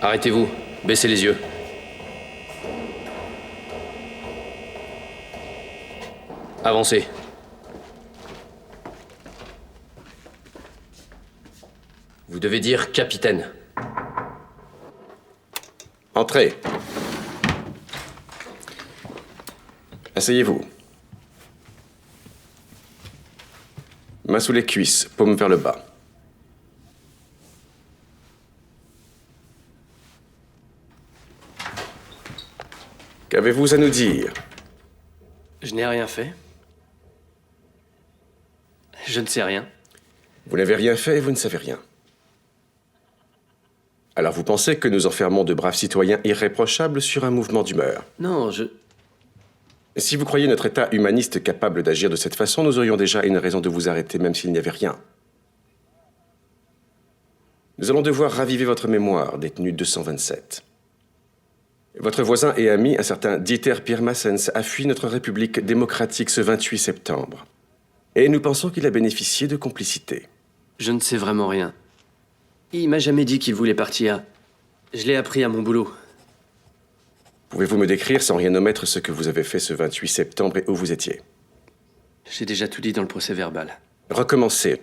Arrêtez-vous. Baissez les yeux. Avancez. Vous devez dire capitaine. Entrez. Asseyez-vous. Main sous les cuisses, paume vers le bas. Qu'avez-vous à nous dire? Je n'ai rien fait. Je ne sais rien. Vous n'avez rien fait et vous ne savez rien. Alors vous pensez que nous enfermons de braves citoyens irréprochables sur un mouvement d'humeur? Non, Si vous croyez notre état humaniste capable d'agir de cette façon, nous aurions déjà une raison de vous arrêter, même s'il n'y avait rien. Nous allons devoir raviver votre mémoire, détenu 227. Votre voisin et ami, un certain Dieter Pirmasens, a fui notre République démocratique ce 28 septembre. Et nous pensons qu'il a bénéficié de complicité. Je ne sais vraiment rien. Il m'a jamais dit qu'il voulait partir. Je l'ai appris à mon boulot. Pouvez-vous me décrire sans rien omettre ce que vous avez fait ce 28 septembre et où vous étiez? J'ai déjà tout dit dans le procès-verbal. Recommencez.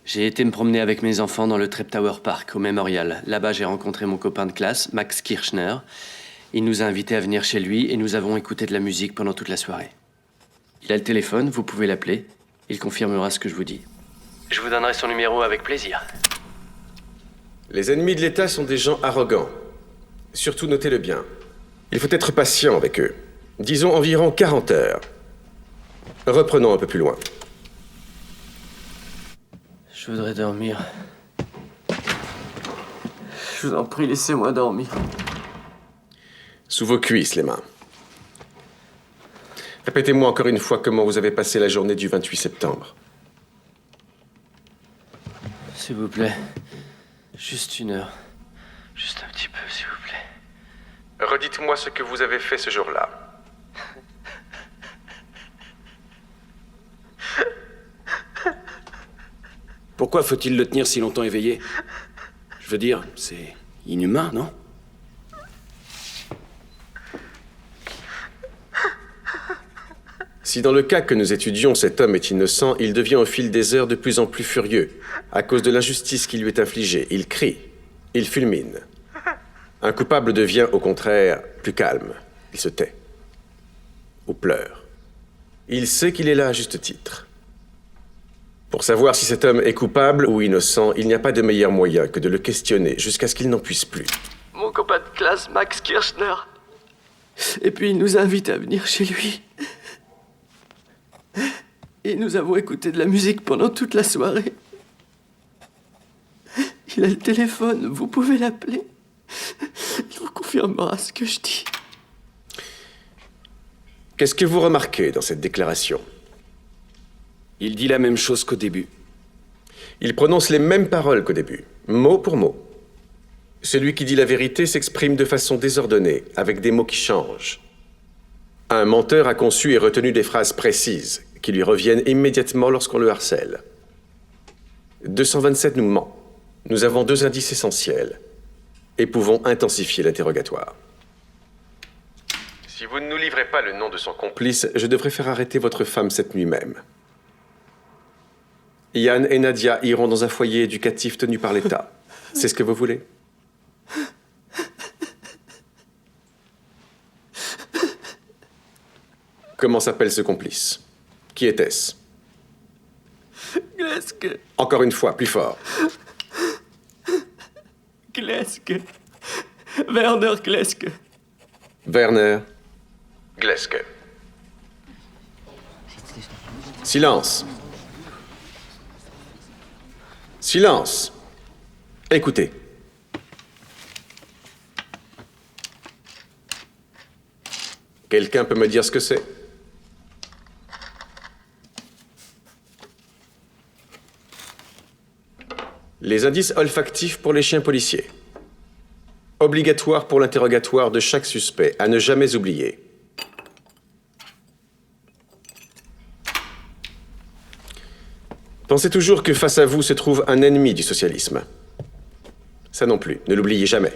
J'ai été me promener avec mes enfants dans le Treptower Park, au Mémorial. Là-bas, j'ai rencontré mon copain de classe, Max Kirchner. Il nous a invités à venir chez lui et nous avons écouté de la musique pendant toute la soirée. Il a le téléphone, vous pouvez l'appeler. Il confirmera ce que je vous dis. Je vous donnerai son numéro avec plaisir. Les ennemis de l'État sont des gens arrogants. Surtout, notez-le bien. Il faut être patient avec eux. Disons environ 40 heures. Reprenons un peu plus loin. Je voudrais dormir. Je vous en prie, laissez-moi dormir. Sous vos cuisses, les mains. Répétez-moi encore une fois comment vous avez passé la journée du 28 septembre. S'il vous plaît. Juste 1 heure. Juste un petit peu, s'il vous plaît. Redites-moi ce que vous avez fait ce jour-là. Pourquoi faut-il le tenir si longtemps éveillé? Je veux dire, c'est inhumain, non? Si dans le cas que nous étudions, cet homme est innocent, il devient au fil des heures de plus en plus furieux, à cause de l'injustice qui lui est infligée. Il crie, il fulmine. Un coupable devient, au contraire, plus calme. Il se tait. Ou pleure. Il sait qu'il est là à juste titre. Pour savoir si cet homme est coupable ou innocent, il n'y a pas de meilleur moyen que de le questionner jusqu'à ce qu'il n'en puisse plus. Mon copain de classe, Max Kirchner. Et puis il nous invite à venir chez lui. Et nous avons écouté de la musique pendant toute la soirée. Il a le téléphone, vous pouvez l'appeler. Il vous confirmera ce que je dis. Qu'est-ce que vous remarquez dans cette déclaration? Il dit la même chose qu'au début. Il prononce les mêmes paroles qu'au début, mot pour mot. Celui qui dit la vérité s'exprime de façon désordonnée, avec des mots qui changent. Un menteur a conçu et retenu des phrases précises, qui lui reviennent immédiatement lorsqu'on le harcèle. 227 nous ment. Nous avons 2 indices essentiels, et pouvons intensifier l'interrogatoire. Si vous ne nous livrez pas le nom de son complice, je devrais faire arrêter votre femme cette nuit même. Yann et Nadia iront dans un foyer éducatif tenu par l'État. C'est ce que vous voulez? Comment s'appelle ce complice? Qui était-ce? Gleske. Encore une fois, plus fort. Gleske. Werner Gleske. Werner Gleske. Silence. Silence. Écoutez. Quelqu'un peut me dire ce que c'est? Les indices olfactifs pour les chiens policiers. Obligatoire pour l'interrogatoire de chaque suspect, à ne jamais oublier. Pensez toujours que face à vous se trouve un ennemi du socialisme. Ça non plus, ne l'oubliez jamais.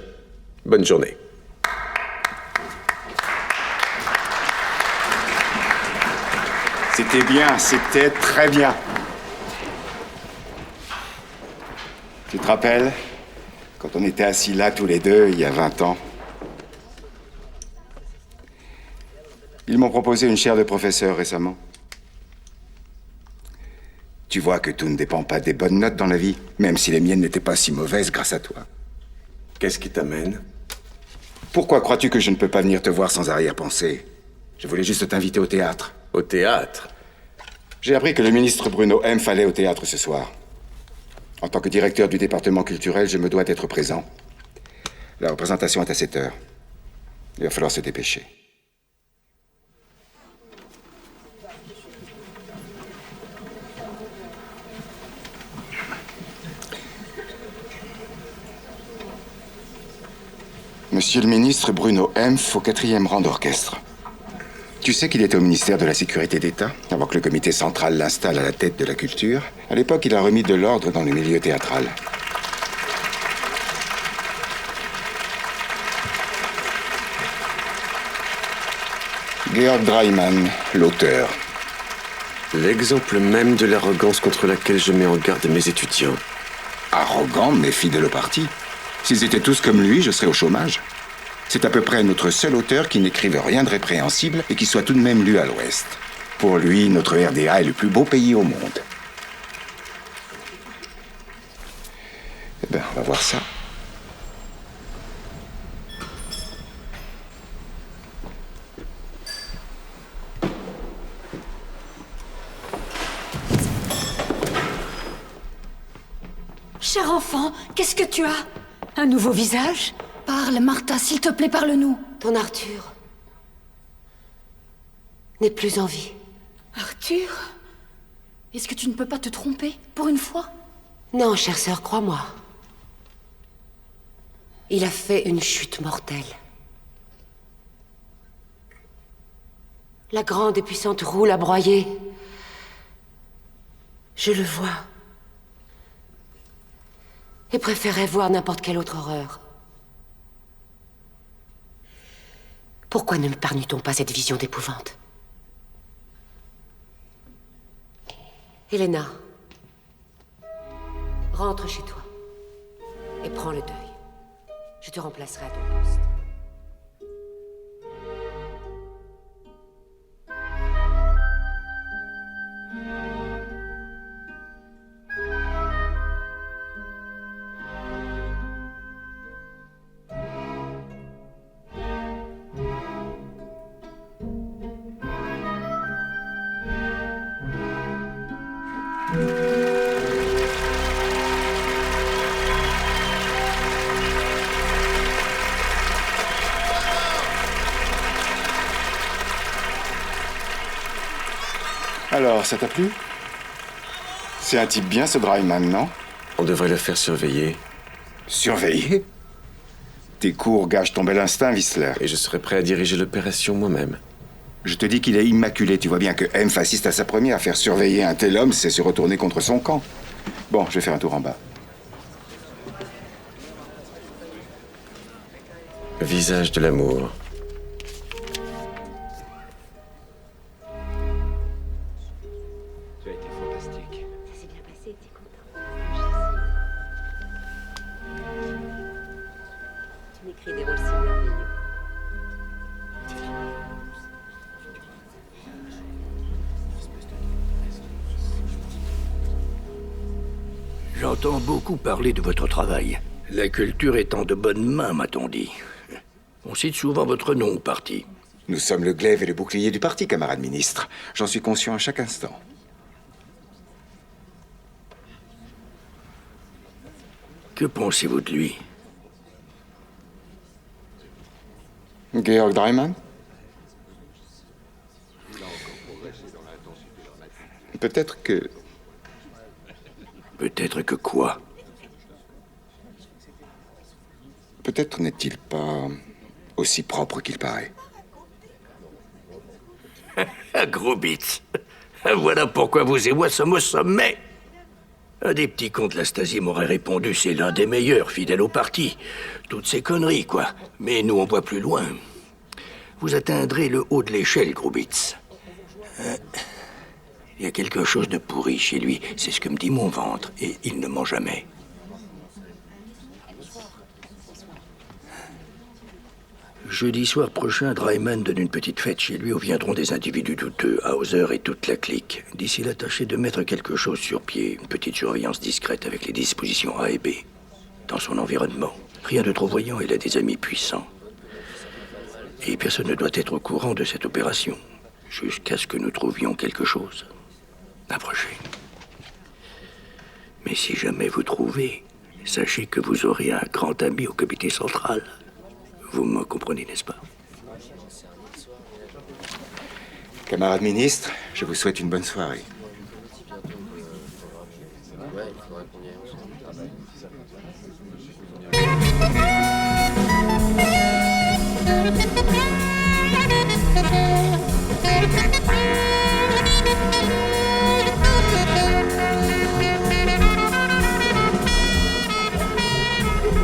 Bonne journée. C'était bien, c'était très bien. Tu te rappelles, quand on était assis là tous les deux, il y a 20 ans? Ils m'ont proposé une chaire de professeur récemment. Tu vois que tout ne dépend pas des bonnes notes dans la vie, même si les miennes n'étaient pas si mauvaises grâce à toi. Qu'est-ce qui t'amène? Pourquoi crois-tu que je ne peux pas venir te voir sans arrière-pensée? Je voulais juste t'inviter au théâtre. Au théâtre? J'ai appris que le ministre Bruno M. fallait au théâtre ce soir. En tant que directeur du département culturel, je me dois d'être présent. La représentation est à 7 heures. Il va falloir se dépêcher. Monsieur le ministre Bruno M. au 4e rang d'orchestre. Tu sais qu'il était au ministère de la Sécurité d'État, avant que le comité central l'installe à la tête de la culture. À l'époque, il a remis de l'ordre dans le milieu théâtral. Georg Dreimann, l'auteur. L'exemple même de l'arrogance contre laquelle je mets en garde mes étudiants. Arrogant, mais fidèle au parti. S'ils étaient tous comme lui, je serais au chômage. C'est à peu près notre seul auteur qui n'écrive rien de répréhensible et qui soit tout de même lu à l'Ouest. Pour lui, notre RDA est le plus beau pays au monde. Eh bien, on va voir ça. Cher enfant, qu'est-ce que tu as? Un nouveau visage? Parle, Martha, s'il te plaît, parle-nous. Ton Arthur n'est plus en vie. Arthur? Est-ce que tu ne peux pas te tromper, pour une fois? Non, chère sœur, crois-moi. Il a fait une chute mortelle. La grande et puissante roue l'a broyé. Je le vois. Et préférais voir n'importe quelle autre horreur. Pourquoi ne m'épargne-t-on pas cette vision d'épouvante? Helena, rentre chez toi et prends le deuil. Je te remplacerai à ton poste. Alors, ça t'a plu? C'est un type bien, ce Dreimann, non? On devrait le faire surveiller. Surveiller? Tes cours gâchent ton bel instinct, Whistler. Et je serai prêt à diriger l'opération moi-même. Je te dis qu'il est immaculé. Tu vois bien que M assiste à sa première. Faire surveiller un tel homme, c'est se retourner contre son camp. Bon, je vais faire un tour en bas. Visage de l'amour. Tu as été fantastique. Ça s'est bien passé, t'es content? Tu m'écris des rôles si merveilleux. J'entends beaucoup parler de votre travail. La culture est en de bonnes mains, m'a-t-on dit. On cite souvent votre nom au parti. Nous sommes le glaive et le bouclier du parti, camarade ministre. J'en suis conscient à chaque instant. Que pensez-vous de lui? Georg Dreimann? Peut-être que... Peut-être que quoi? Peut-être n'est-il pas aussi propre qu'il paraît. Grobitz. Voilà pourquoi vous et moi sommes au sommet. Un des petits cons de la Stasi m'aurait répondu, c'est l'un des meilleurs, fidèle au parti. Toutes ces conneries, quoi. Mais nous, on voit plus loin. Vous atteindrez le haut de l'échelle, Grubitz. Il y a quelque chose de pourri chez lui, c'est ce que me dit mon ventre, et il ne ment jamais. Jeudi soir prochain, Dreimann donne une petite fête chez lui où viendront des individus douteux, Hauser et toute la clique. D'ici là, tâchez de mettre quelque chose sur pied, une petite surveillance discrète avec les dispositions A et B. Dans son environnement, rien de trop voyant, il a des amis puissants. Et personne ne doit être au courant de cette opération, jusqu'à ce que nous trouvions quelque chose. Approchez. Mais si jamais vous trouvez, sachez que vous aurez un grand ami au comité central. Vous me comprenez, n'est-ce pas? Camarade ministre, je vous souhaite une bonne soirée.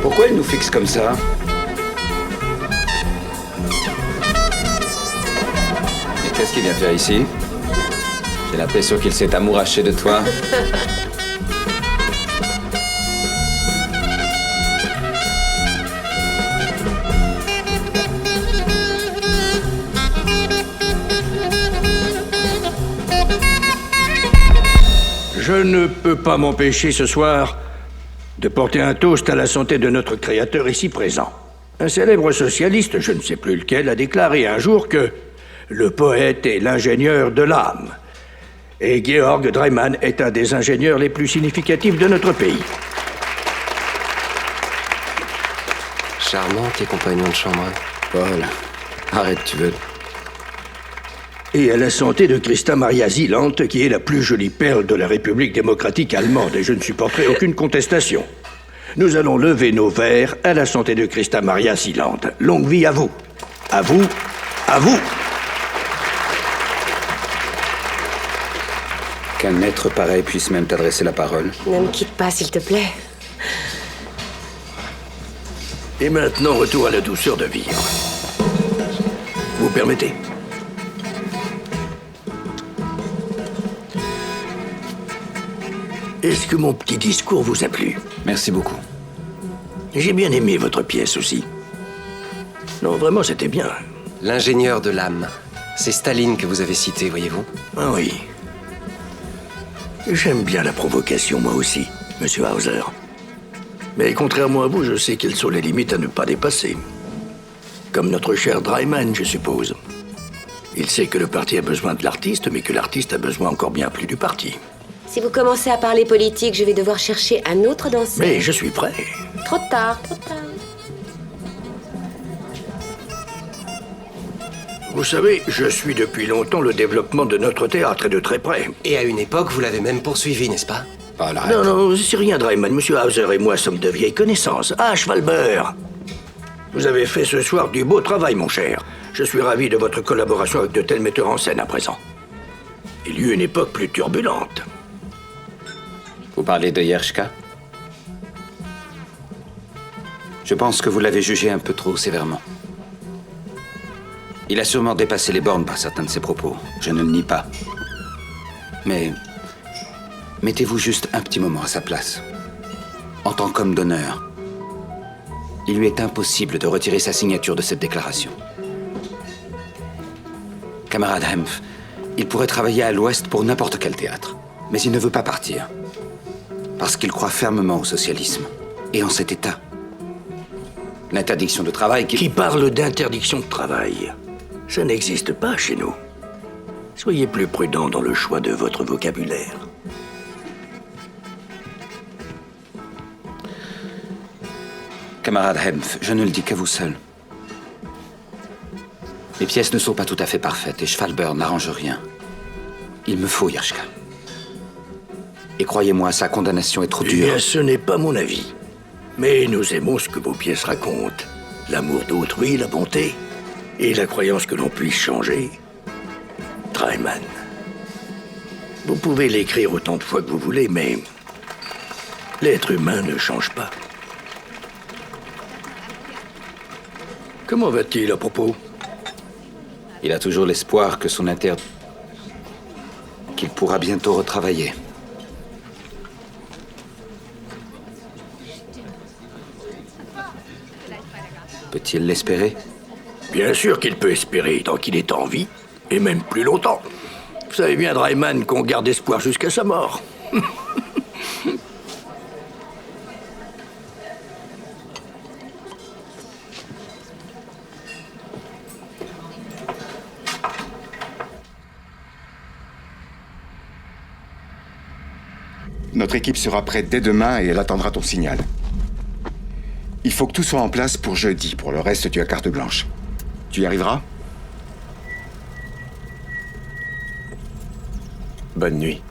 Pourquoi il nous fixe comme ça? Et qu'est-ce qu'il vient faire ici? J'ai l'impression qu'il s'est amouraché de toi. Je ne peux pas m'empêcher ce soir de porter un toast à la santé de notre créateur ici présent. Un célèbre socialiste, je ne sais plus lequel, a déclaré un jour que le poète est l'ingénieur de l'âme. Et Georg Dreimann est un des ingénieurs les plus significatifs de notre pays. Charmant, tes compagnons de chambre. Paul, arrête, tu veux. Et à la santé de Christa Maria Zieland, qui est la plus jolie perle de la République démocratique allemande, et je ne supporterai aucune contestation. Nous allons lever nos verres à la santé de Christa Maria Zieland. Longue vie à vous. À vous. À vous. Qu'un maître pareil puisse même t'adresser la parole. Ne me quitte pas, s'il te plaît. Et maintenant, retour à la douceur de vivre. Vous permettez? Est-ce que mon petit discours vous a plu? Merci beaucoup. J'ai bien aimé votre pièce aussi. Non, vraiment, c'était bien. L'ingénieur de l'âme. C'est Staline que vous avez cité, voyez-vous? Ah oui. J'aime bien la provocation, moi aussi, monsieur Hauser. Mais contrairement à vous, je sais quelles sont les limites à ne pas dépasser. Comme notre cher Dreimann, je suppose. Il sait que le parti a besoin de l'artiste, mais que l'artiste a besoin encore bien plus du parti. Si vous commencez à parler politique, je vais devoir chercher un autre danseur. Mais je suis prêt. Trop tard, trop tard. Vous savez, je suis depuis longtemps le développement de notre théâtre et de très près. Et à une époque, vous l'avez même poursuivi, n'est-ce pas? Paul, arrête. Non, c'est rien, Dreimann. Monsieur Hauser et moi sommes de vieilles connaissances. Ah, Schwalber! Vous avez fait ce soir du beau travail, mon cher. Je suis ravi de votre collaboration avec de tels metteurs en scène à présent. Il y eut une époque plus turbulente. Vous parlez de Yershka? Je pense que vous l'avez jugé un peu trop sévèrement. Il a sûrement dépassé les bornes par certains de ses propos. Je ne le nie pas. Mais mettez-vous juste un petit moment à sa place. En tant qu'homme d'honneur, il lui est impossible de retirer sa signature de cette déclaration. Camarade Hempf, il pourrait travailler à l'Ouest pour n'importe quel théâtre. Mais il ne veut pas partir. Parce qu'il croit fermement au socialisme. Et en cet état. L'interdiction de travail Qui parle d'interdiction de travail? Ça n'existe pas chez nous. Soyez plus prudent dans le choix de votre vocabulaire. Camarade Hempf, je ne le dis qu'à vous seul. Les pièces ne sont pas tout à fait parfaites et Schwalber n'arrange rien. Il me faut Yershka. Et croyez-moi, sa condamnation est trop dure. Eh bien, ce n'est pas mon avis. Mais nous aimons ce que vos pièces racontent. L'amour d'autrui, la bonté, et la croyance que l'on puisse changer. Dreimann. Vous pouvez l'écrire autant de fois que vous voulez, mais L'être humain ne change pas. Comment va-t-il à propos? Il a toujours l'espoir que qu'il pourra bientôt retravailler. Peut-il l'espérer? Bien sûr qu'il peut espérer, tant qu'il est en vie, et même plus longtemps. Vous savez bien, Dryman, qu'on garde espoir jusqu'à sa mort. Notre équipe sera prête dès demain et elle attendra ton signal. Il faut que tout soit en place pour jeudi. Pour le reste, tu as carte blanche. Tu y arriveras? Bonne nuit.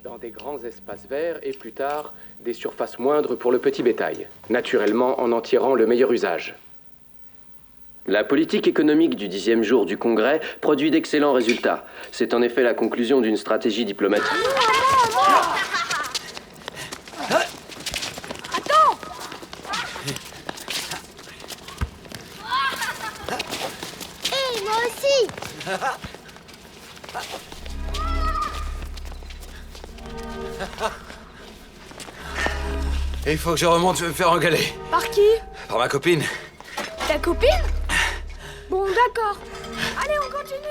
Dans des grands espaces verts et plus tard, des surfaces moindres pour le petit bétail, naturellement en en tirant le meilleur usage. La politique économique du 10e jour du Congrès produit d'excellents résultats. C'est en effet la conclusion d'une stratégie diplomatique. Hé, moi aussi! Il faut que je remonte, je vais me faire engueuler. Par qui? Par ma copine. Ta copine? Bon, d'accord. Allez, on continue.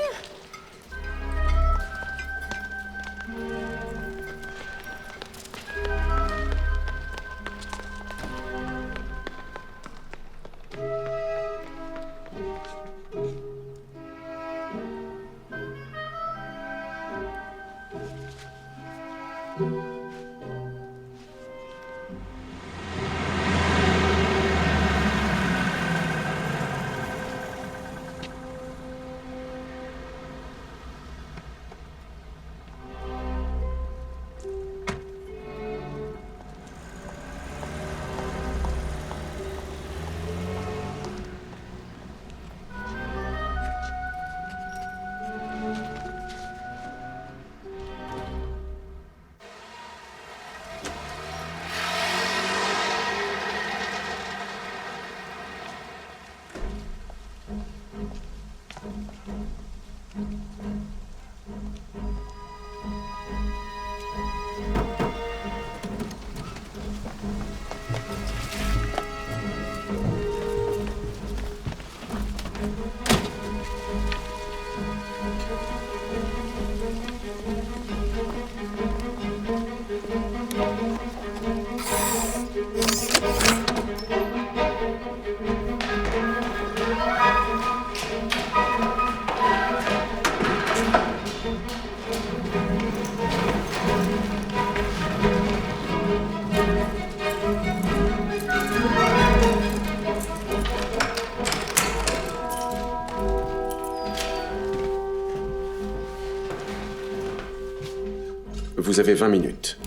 Vous avez 20 minutes.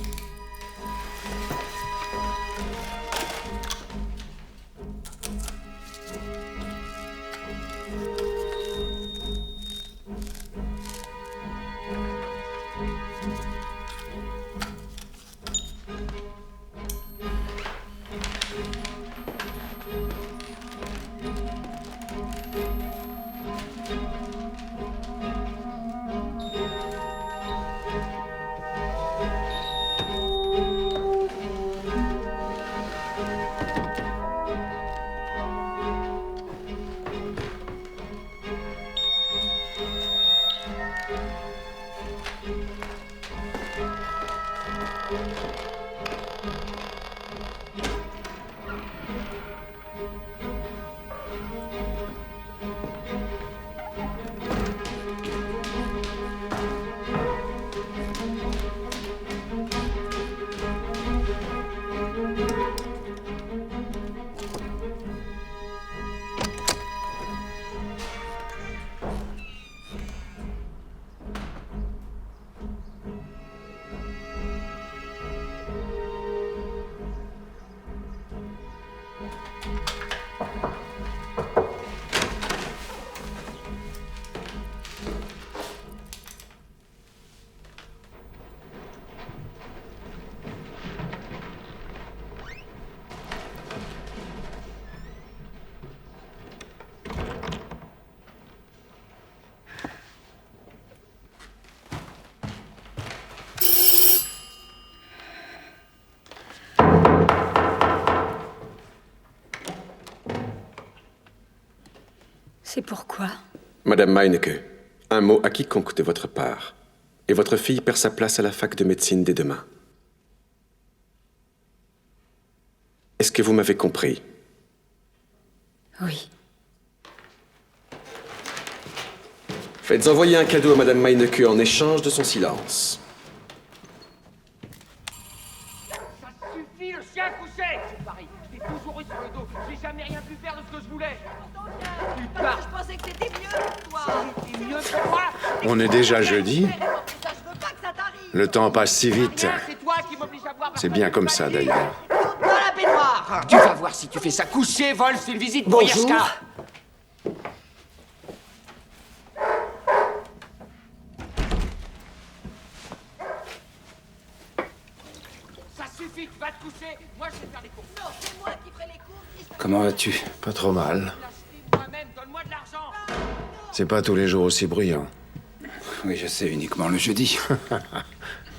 Pourquoi? Madame Meinecke, un mot à quiconque de votre part. Et votre fille perd sa place à la fac de médecine dès demain. Est-ce que vous m'avez compris? Oui. Faites envoyer un cadeau à Madame Meinecke en échange de son silence. Ça suffit, le chien couché! C'est pareil, je t'ai toujours eu sur le dos. J'ai jamais rien pu faire de ce que je voulais. Putain! Je pensais que c'était mieux pour toi. C'était mieux pour moi. On est déjà jeudi. Le temps passe si vite. C'est bien comme ça, d'ailleurs. Dans la baignoire! Tu vas voir si tu fais ça coucher, vol, c'est une visite pour Yerska. Ça suffit, tu vas te coucher. Moi, je vais faire les courses. Non, c'est moi qui ferai les courses. Comment vas-tu? Pas trop mal. Moi-même, donne-moi de l'argent. C'est pas tous les jours aussi bruyant. Oui, je sais, uniquement le jeudi.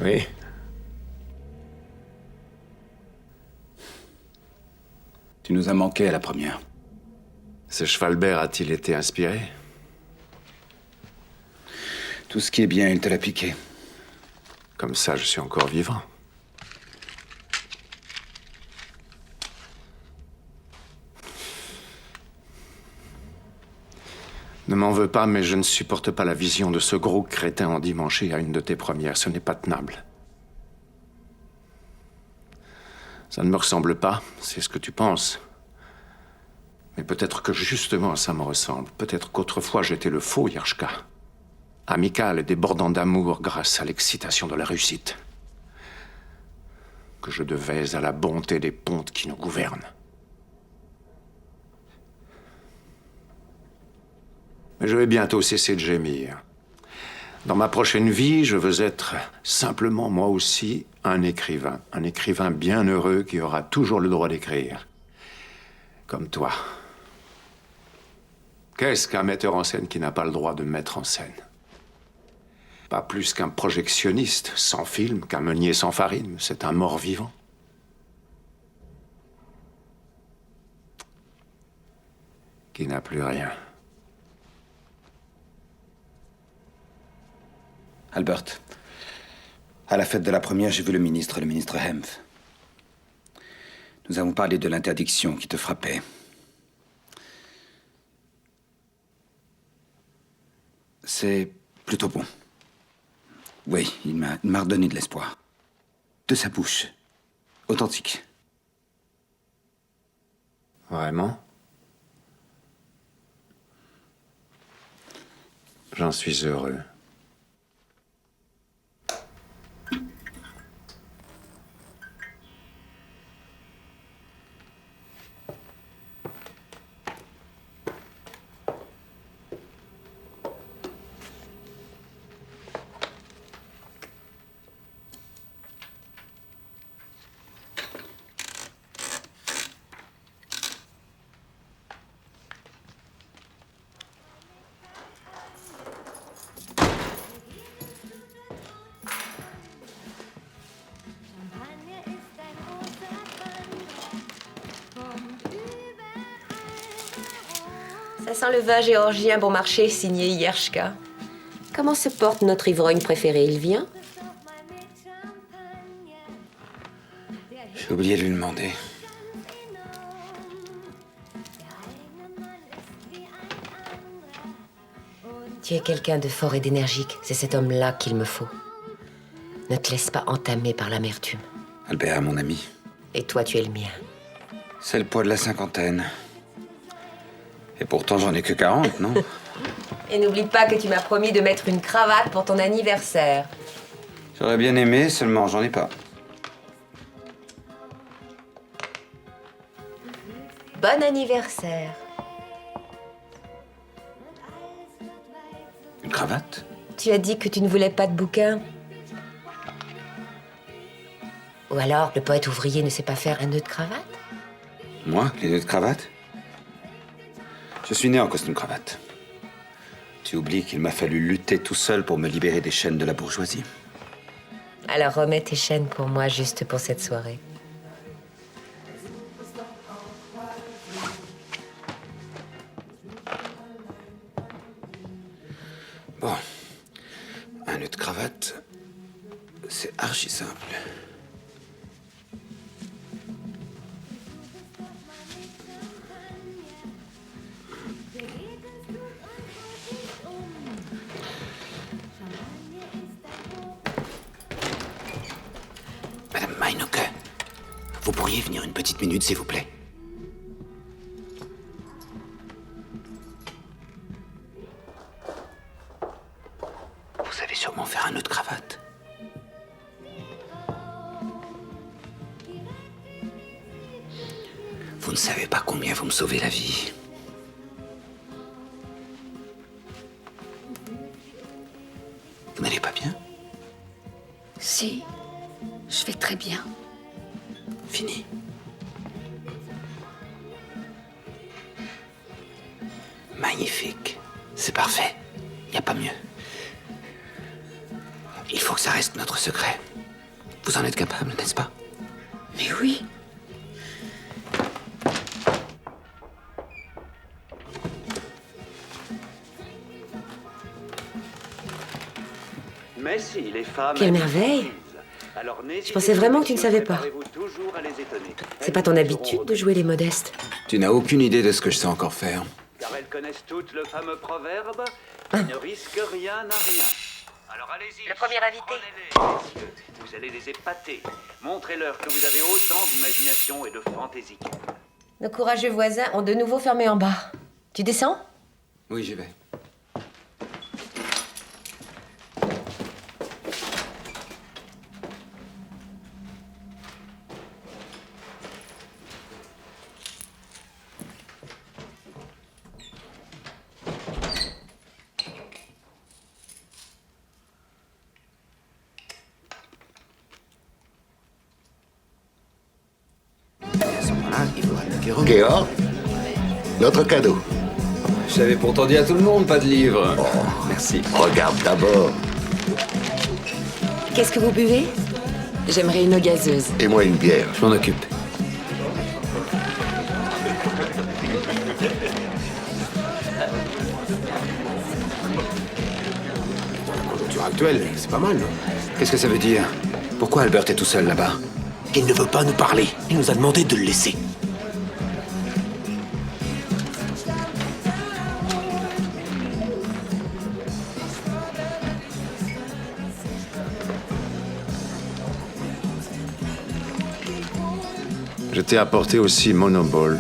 Oui. Tu nous as manqué à la première. Ce Schwalbert a-t-il été inspiré? Tout ce qui est bien, il te l'a piqué. Comme ça, je suis encore vivant. Ne m'en veux pas, mais je ne supporte pas la vision de ce gros crétin endimanché à une de tes premières. Ce n'est pas tenable. Ça ne me ressemble pas, c'est ce que tu penses. Mais peut-être que justement ça me ressemble. Peut-être qu'autrefois j'étais le faux Yerska. Amical et débordant d'amour grâce à l'excitation de la réussite. Que je devais à la bonté des pontes qui nous gouvernent. Mais je vais bientôt cesser de gémir. Dans ma prochaine vie, je veux être simplement, moi aussi, un écrivain. Un écrivain bien heureux qui aura toujours le droit d'écrire. Comme toi. Qu'est-ce qu'un metteur en scène qui n'a pas le droit de mettre en scène? Pas plus qu'un projectionniste sans film, qu'un meunier sans farine. C'est un mort-vivant. Qui n'a plus rien. Albert, à la fête de la première, j'ai vu le ministre Hempf. Nous avons parlé de l'interdiction qui te frappait. C'est plutôt bon. Oui, il m'a redonné de l'espoir. De sa bouche. Authentique. Vraiment? J'en suis heureux. Ça sent le vin géorgien bon marché, signé Yerska. Comment se porte notre ivrogne préféré? Il vient? J'ai oublié de lui demander. Tu es quelqu'un de fort et d'énergique. C'est cet homme-là qu'il me faut. Ne te laisse pas entamer par l'amertume. Albert, mon ami. Et toi, tu es le mien. C'est le poids de la cinquantaine. Et pourtant, j'en ai que 40, non? Et n'oublie pas que tu m'as promis de mettre une cravate pour ton anniversaire. J'aurais bien aimé, seulement j'en ai pas. Bon anniversaire. Une cravate? Tu as dit que tu ne voulais pas de bouquin. Ou alors, le poète ouvrier ne sait pas faire un nœud de cravate? Moi, les nœuds de cravate? Je suis né en costume cravate. Tu oublies qu'il m'a fallu lutter tout seul pour me libérer des chaînes de la bourgeoisie. Alors remets tes chaînes pour moi, juste pour cette soirée. Bon. Un nœud de cravate, c'est archi simple. Madame Meinecke, vous pourriez venir une petite minute, s'il vous plaît? Vous savez sûrement faire un nœud de cravate. Vous ne savez pas combien vous me sauvez la vie. Vous n'allez pas bien? Si, je vais très bien. Fini. Magnifique. C'est parfait. Il n'y a pas mieux. Il faut que ça reste notre secret. Vous en êtes capable, n'est-ce pas? Mais oui. Mais si, les femmes... Quelle merveille! Je pensais vraiment que tu ne savais pas. C'est pas ton habitude de jouer les modestes. Tu n'as aucune idée de ce que je sais encore faire. Car elles connaissent toutes le fameux proverbe « Ne risque rien à rien ». Alors allez-y. Le premier invité. Prenez-les, messieurs. Vous allez les épater. Montrez-leur que vous avez autant d'imagination et de fantaisie. Nos courageux voisins ont de nouveau fermé en bas. Tu descends? Oui, j'y vais. Georg, notre cadeau. J'avais pourtant dit à tout le monde, pas de livre. Merci. Regarde d'abord. Qu'est-ce que vous buvez? J'aimerais une eau gazeuse. Et moi une bière. Je m'en occupe. Conjoncture actuelle, c'est pas mal, non? Qu'est-ce que ça veut dire? Pourquoi Albert est tout seul là-bas? Il ne veut pas nous parler. Il nous a demandé de le laisser. Je t'ai apporté aussi Monoball.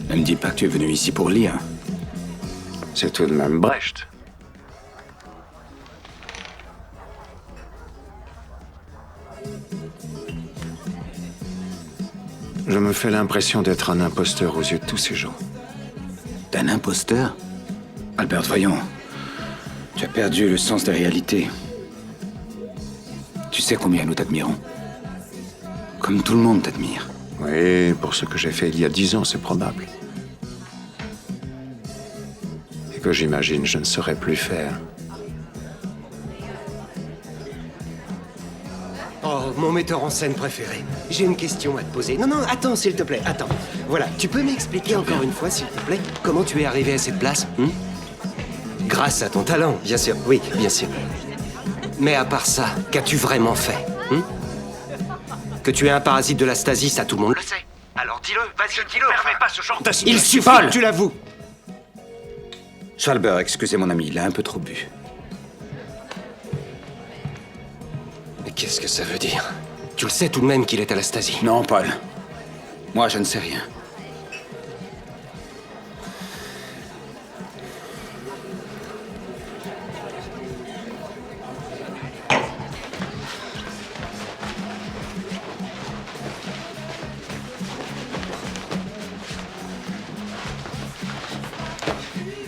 Ne me dis pas que tu es venu ici pour lire. C'est tout de même Brecht. Je me fais l'impression d'être un imposteur aux yeux de tous ces gens. D'un imposteur? Albert, voyons. Tu as perdu le sens des réalités. Tu sais combien nous t'admirons. Comme tout le monde t'admire. Oui, pour ce que j'ai fait il y a 10 ans, c'est probable. Et que j'imagine je ne saurais plus faire. Oh, mon metteur en scène préféré. J'ai une question à te poser. Non, non, attends, s'il te plaît, attends. Voilà, tu peux m'expliquer encore une fois, s'il te plaît, comment tu es arrivé à cette place? Grâce à ton talent, bien sûr. Oui, bien sûr. Mais à part ça, qu'as-tu vraiment fait? Que tu es un parasite de la Stasi, ça tout le monde le sait. Alors dis-le, vas-y, dis-le. Ne permets pas ce genre de... Il suffit que tu l'avoues. Schalber, excusez mon ami, il a un peu trop bu. Mais qu'est-ce que ça veut dire? Tu le sais tout de même qu'il est à la Stasi. Non, Paul. Moi, je ne sais rien.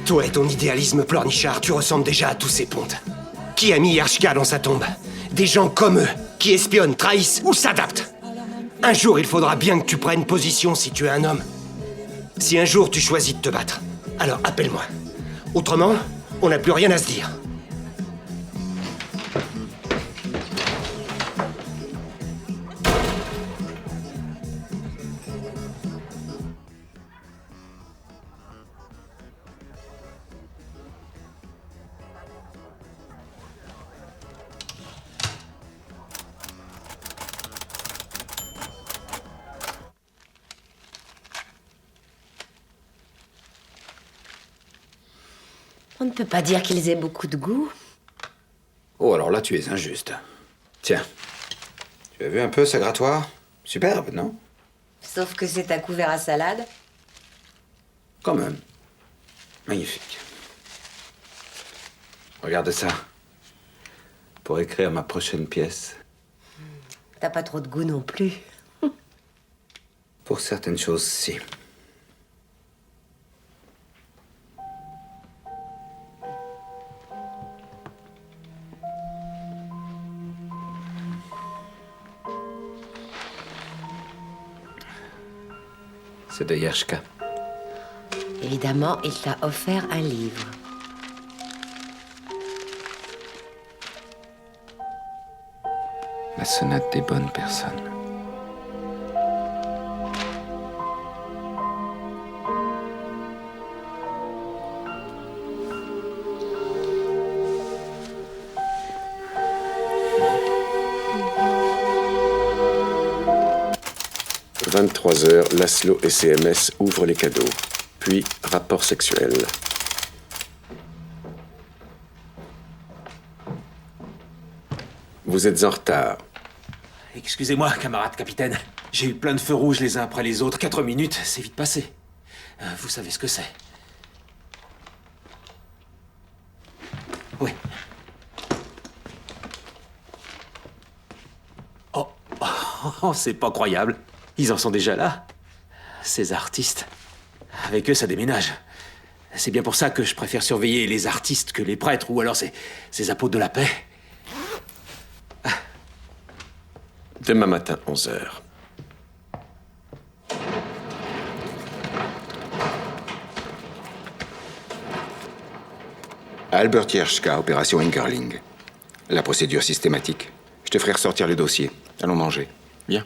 Toi et ton idéalisme pleurnichard, tu ressembles déjà à tous ces pontes. Qui a mis Yershka dans sa tombe? Des gens comme eux, qui espionnent, trahissent ou s'adaptent. Un jour, il faudra bien que tu prennes position si tu es un homme. Si un jour tu choisis de te battre, alors appelle-moi. Autrement, on n'a plus rien à se dire. On ne peut pas dire qu'ils aient beaucoup de goût. Oh, alors là, tu es injuste. Tiens, tu as vu un peu ce grattoir? Superbe, non? Sauf que c'est un couvert à salade. Quand même. Magnifique. Regarde ça. Pour écrire ma prochaine pièce. T'as pas trop de goût non plus. Pour certaines choses, si. C'est de Yershka. Évidemment, il t'a offert un livre. La sonate des bonnes personnes. « 23h, Laszlo et CMS ouvrent les cadeaux. Puis, rapport sexuel. Vous êtes en retard. Excusez-moi, camarade capitaine. J'ai eu plein de feux rouges les uns après les autres. 4 minutes, c'est vite passé. Vous savez ce que c'est. Oui. Oh, c'est pas croyable. Ils en sont déjà là. Ces artistes. Avec eux, ça déménage. C'est bien pour ça que je préfère surveiller les artistes que les prêtres, ou alors ces apôtres de la paix. Demain matin, 11h. Albert Yershka, opération Ingerling. La procédure systématique. Je te ferai ressortir le dossier. Allons manger. Viens.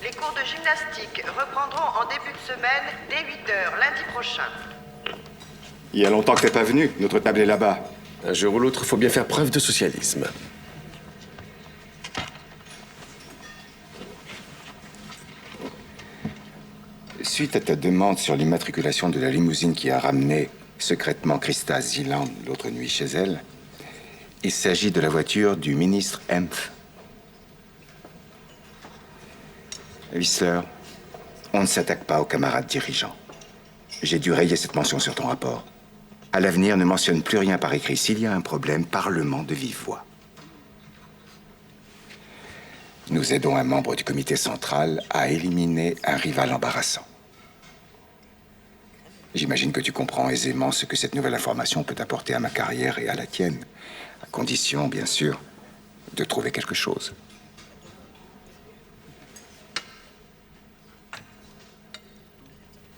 Les cours de gymnastique reprendront en début de semaine dès 8h lundi prochain. Il y a longtemps que t'es pas venu. Notre table est là-bas. Un jour ou l'autre, faut bien faire preuve de socialisme. Suite à ta demande sur l'immatriculation de la limousine qui a ramené secrètement Christa Zeeland l'autre nuit chez elle, il s'agit de la voiture du ministre Hempf. Whistler, on ne s'attaque pas aux camarades dirigeants. J'ai dû rayer cette mention sur ton rapport. À l'avenir, ne mentionne plus rien par écrit. S'il y a un problème, parlement de vive voix. Nous aidons un membre du comité central à éliminer un rival embarrassant. J'imagine que tu comprends aisément ce que cette nouvelle information peut apporter à ma carrière et à la tienne, à condition, bien sûr, de trouver quelque chose.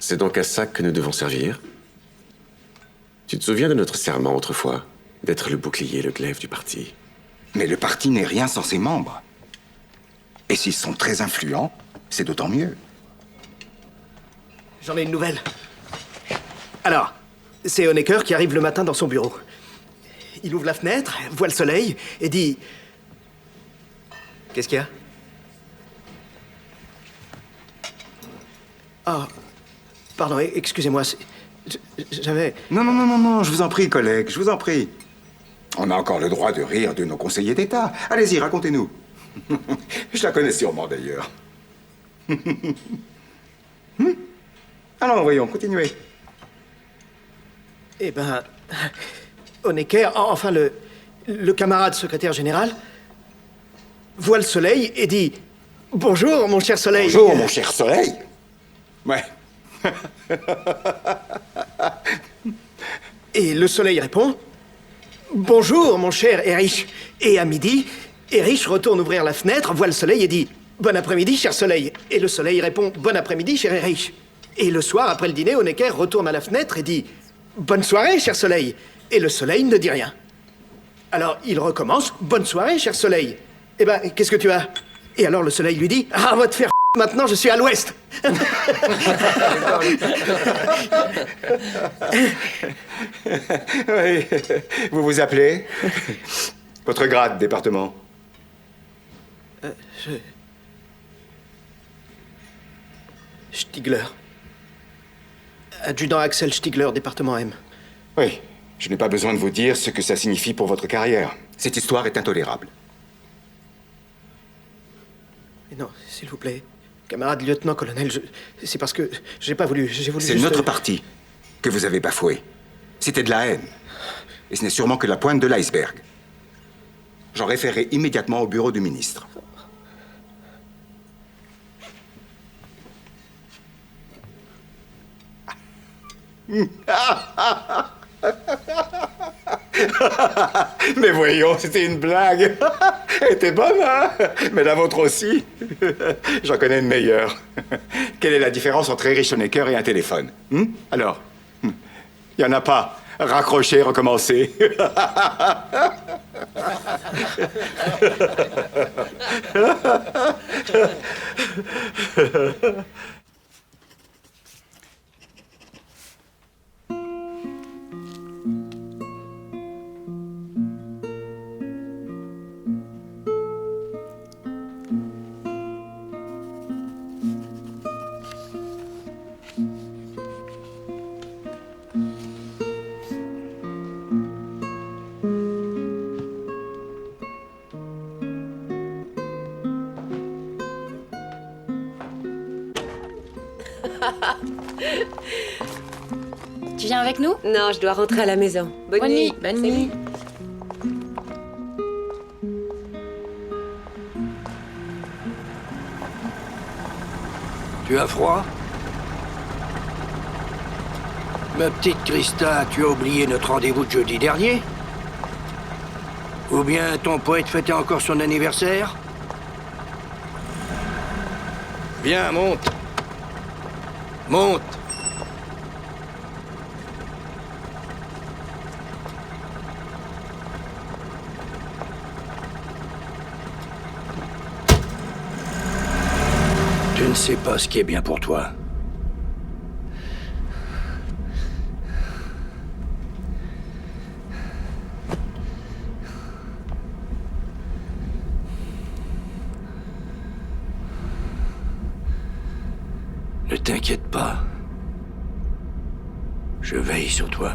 C'est donc à ça que nous devons servir? Tu te souviens de notre serment autrefois? D'être le bouclier, le glaive du parti. Mais le parti n'est rien sans ses membres. Et s'ils sont très influents, c'est d'autant mieux. J'en ai une nouvelle. Alors, c'est Honecker qui arrive le matin dans son bureau. Il ouvre la fenêtre, voit le soleil et dit... Qu'est-ce qu'il y a? Ah, pardon, excusez-moi, j'avais... Non, je vous en prie, collègue, je vous en prie. On a encore le droit de rire de nos conseillers d'État. Allez-y, racontez-nous. Je la connais sûrement, d'ailleurs. Alors, voyons, continuez. Eh ben, Honecker, enfin le camarade secrétaire général, voit le soleil et dit « Bonjour, mon cher soleil ». Bonjour, mon cher soleil. Ouais. Et le soleil répond « Bonjour, mon cher Erich ». Et à midi, Erich retourne ouvrir la fenêtre, voit le soleil et dit « Bon après-midi, cher soleil ». Et le soleil répond « Bon après-midi, cher Erich ». Et le soir, après le dîner, Honecker retourne à la fenêtre et dit « Bonne soirée, cher soleil ». Et le soleil ne dit rien. Alors, il recommence « Bonne soirée, cher soleil ». Eh ben, qu'est-ce que tu as? Et alors le soleil lui dit « Ah, va te faire maintenant, je suis à l'ouest ». Oui, vous vous appelez? Votre grade, département? Stigler. Adjudant Axel Stigler, département M. Oui, je n'ai pas besoin de vous dire ce que ça signifie pour votre carrière. Cette histoire est intolérable. Mais non, s'il vous plaît. Camarade lieutenant-colonel, c'est parce que j'ai pas voulu... J'ai voulu C'est juste... notre parti que vous avez bafoué. C'était de la haine. Et ce n'est sûrement que la pointe de l'iceberg. J'en référerai immédiatement au bureau du ministre. Mais voyons, c'était une blague. Elle était bonne, hein? Mais la vôtre aussi. J'en connais une meilleure. Quelle est la différence entre Erich Honecker et un téléphone? Alors, il n'y en a pas. Raccrocher, recommencer. Tu viens avec nous? Non, je dois rentrer à la maison. Bonne nuit. Bonne nuit. Tu as froid? Ma petite Christa, tu as oublié notre rendez-vous de jeudi dernier? Ou bien ton poète fêtait encore son anniversaire? Viens, monte. Monte. Tu ne sais pas ce qui est bien pour toi. Ne t'inquiète pas. Je veille sur toi.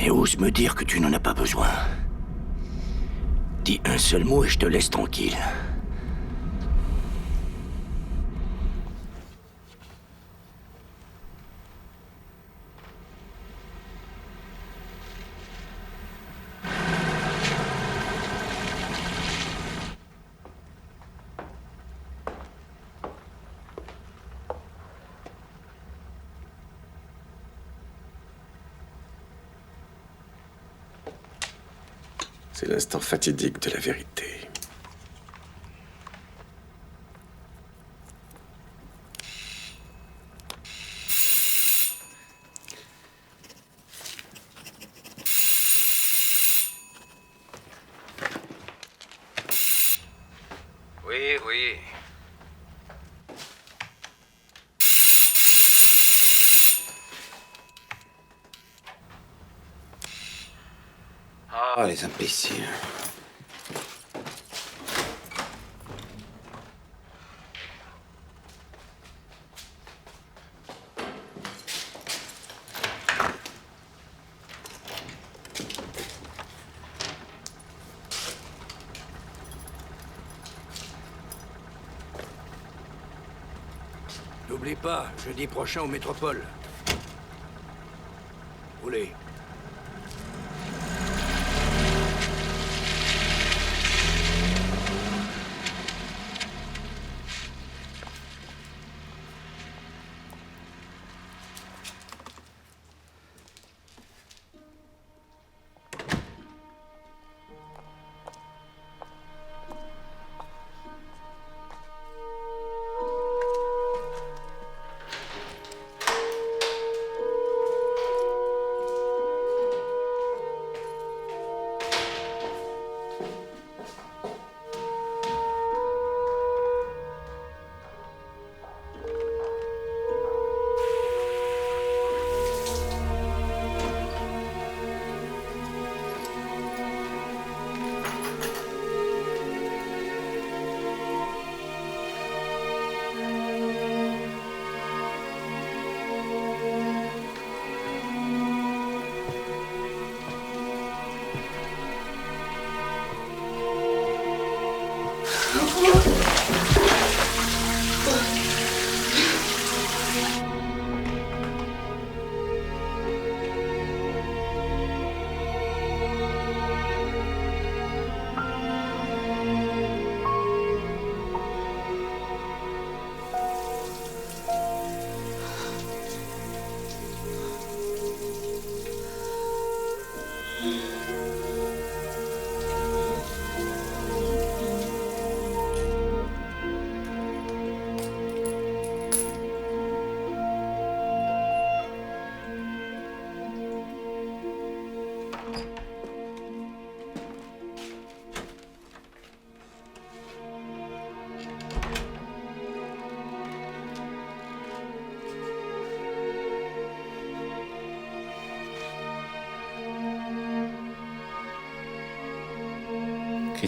Et ose me dire que tu n'en as pas besoin. Dis un seul mot et je te laisse tranquille. C'est l'instant fatidique de la vérité. Oui, oui. Ah, les imbéciles. N'oublie pas, jeudi prochain au Métropole. Roulez.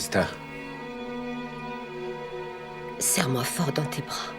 Krista. Serre-moi fort dans tes bras.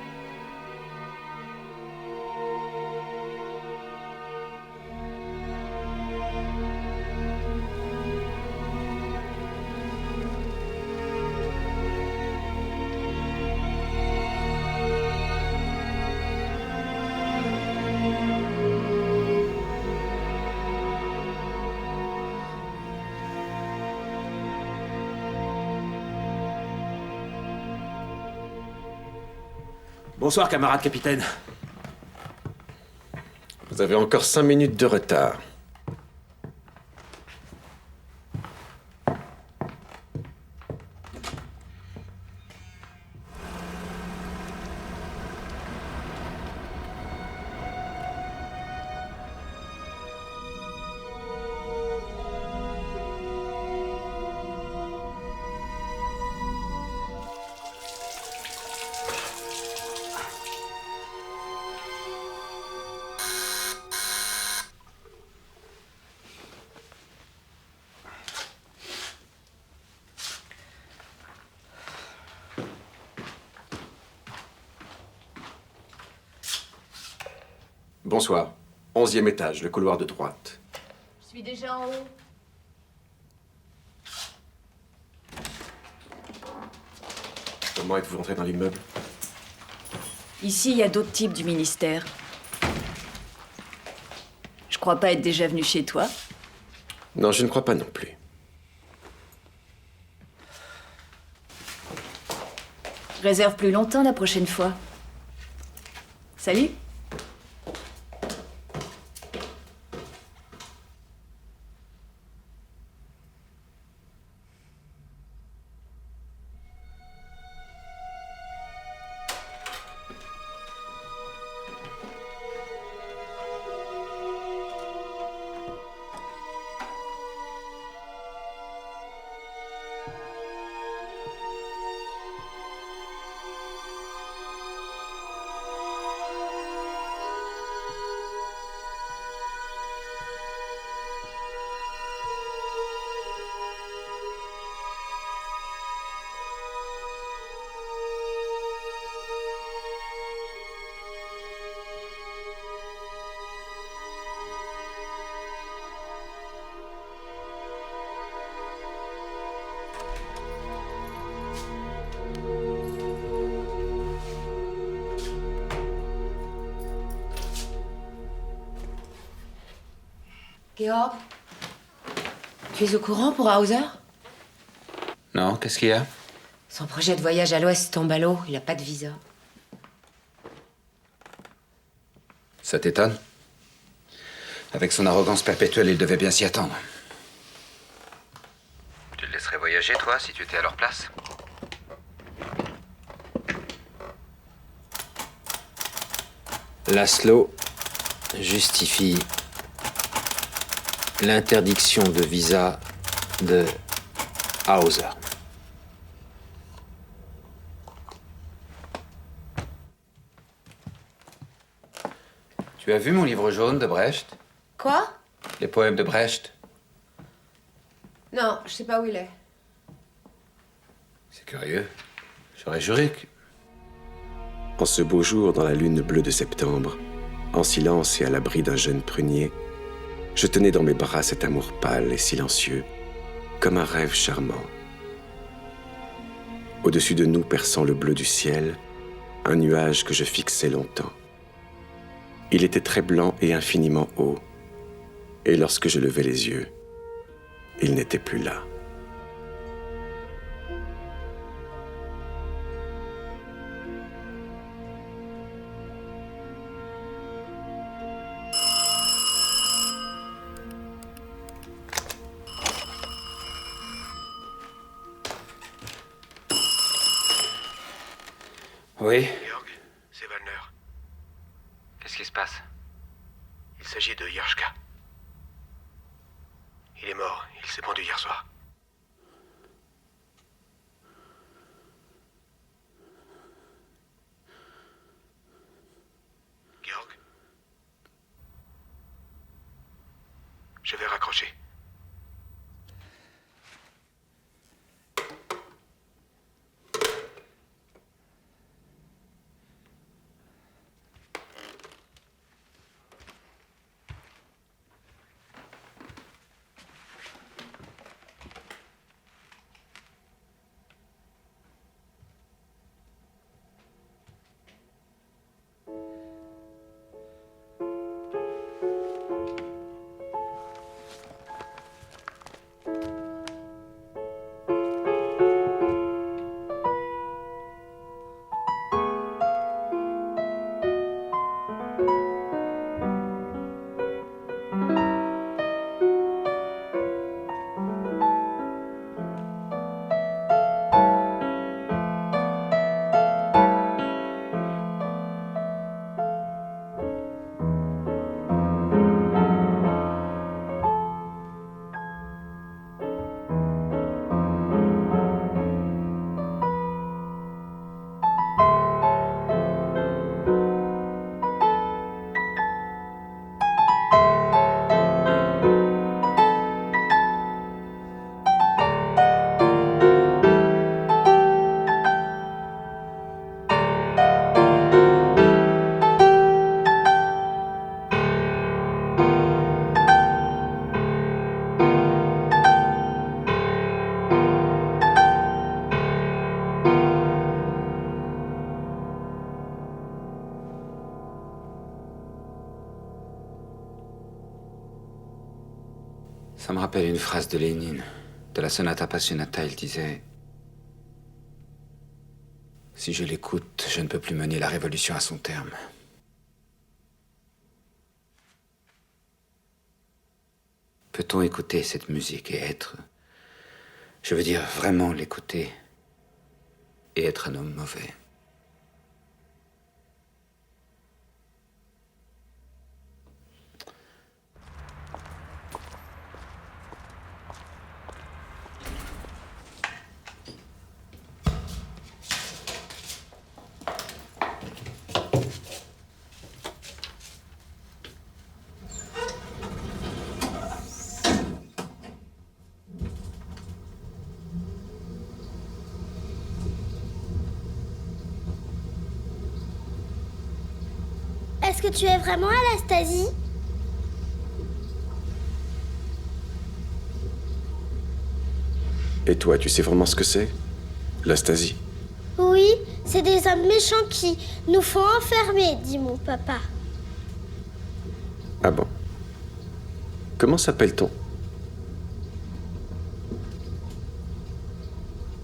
Bonsoir, camarade capitaine. Vous avez encore 5 minutes de retard. Bonsoir. 11e étage, le couloir de droite. Je suis déjà en haut. Comment êtes-vous entré dans l'immeuble? Ici, il y a d'autres types du ministère. Je crois pas être déjà venu chez toi. Non, je ne crois pas non plus. Je réserve plus longtemps la prochaine fois. Salut. Georg, tu es au courant pour Hauser? Non, qu'est-ce qu'il y a? Son projet de voyage à l'Ouest tombe à l'eau. Il n'a pas de visa. Ça t'étonne? Avec son arrogance perpétuelle, il devait bien s'y attendre. Tu le laisserais voyager, toi, si tu étais à leur place? Laszlo justifie l'interdiction de visa de Hauser. Tu as vu mon livre jaune de Brecht? Quoi? Les poèmes de Brecht? Non, je sais pas où il est. C'est curieux. J'aurais juré que... En ce beau jour, dans la lune bleue de septembre, en silence et à l'abri d'un jeune prunier, je tenais dans mes bras cet amour pâle et silencieux, comme un rêve charmant. Au-dessus de nous, perçant le bleu du ciel, un nuage que je fixais longtemps. Il était très blanc et infiniment haut, et lorsque je levai les yeux, il n'était plus là. Oui? Georg, c'est Wallner. Qu'est-ce qui se passe? Il s'agit de Yershka. Il est mort. Il s'est pendu hier soir. Georg? Je vais raccrocher. Ça me rappelle une phrase de Lénine. De la Sonata Passionata, il disait... Si je l'écoute, je ne peux plus mener la révolution à son terme. Peut-on écouter cette musique et être... Je veux dire, vraiment l'écouter et être un homme mauvais? Est-ce que tu es vraiment Anastasie? Et toi, tu sais vraiment ce que c'est? L'Astasie? Oui, c'est des hommes méchants qui nous font enfermer, dit mon papa. Ah bon? Comment s'appelle-t-on?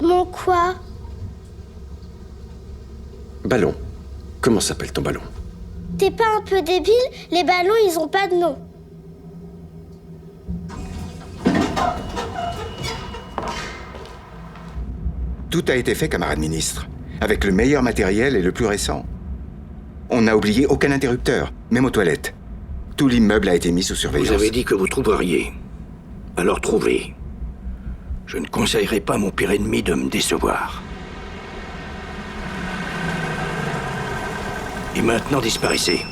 Mon quoi? Ballon. Comment s'appelle ton ballon? T'es pas un peu débile? Les ballons, ils ont pas de nom. Tout a été fait, camarade ministre, avec le meilleur matériel et le plus récent. On n'a oublié aucun interrupteur, même aux toilettes. Tout l'immeuble a été mis sous surveillance. Vous avez dit que vous trouveriez. Alors trouvez. Je ne conseillerais pas à mon pire ennemi de me décevoir. Et maintenant, disparaissez.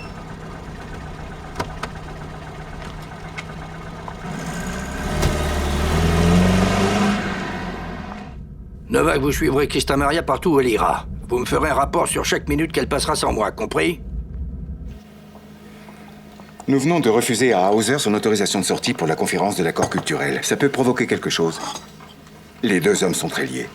Novak, vous suivrez Christa Maria partout où elle ira. Vous me ferez un rapport sur chaque minute qu'elle passera sans moi, compris? Nous venons de refuser à Hauser son autorisation de sortie pour la conférence de l'accord culturel. Ça peut provoquer quelque chose. Les deux hommes sont très liés.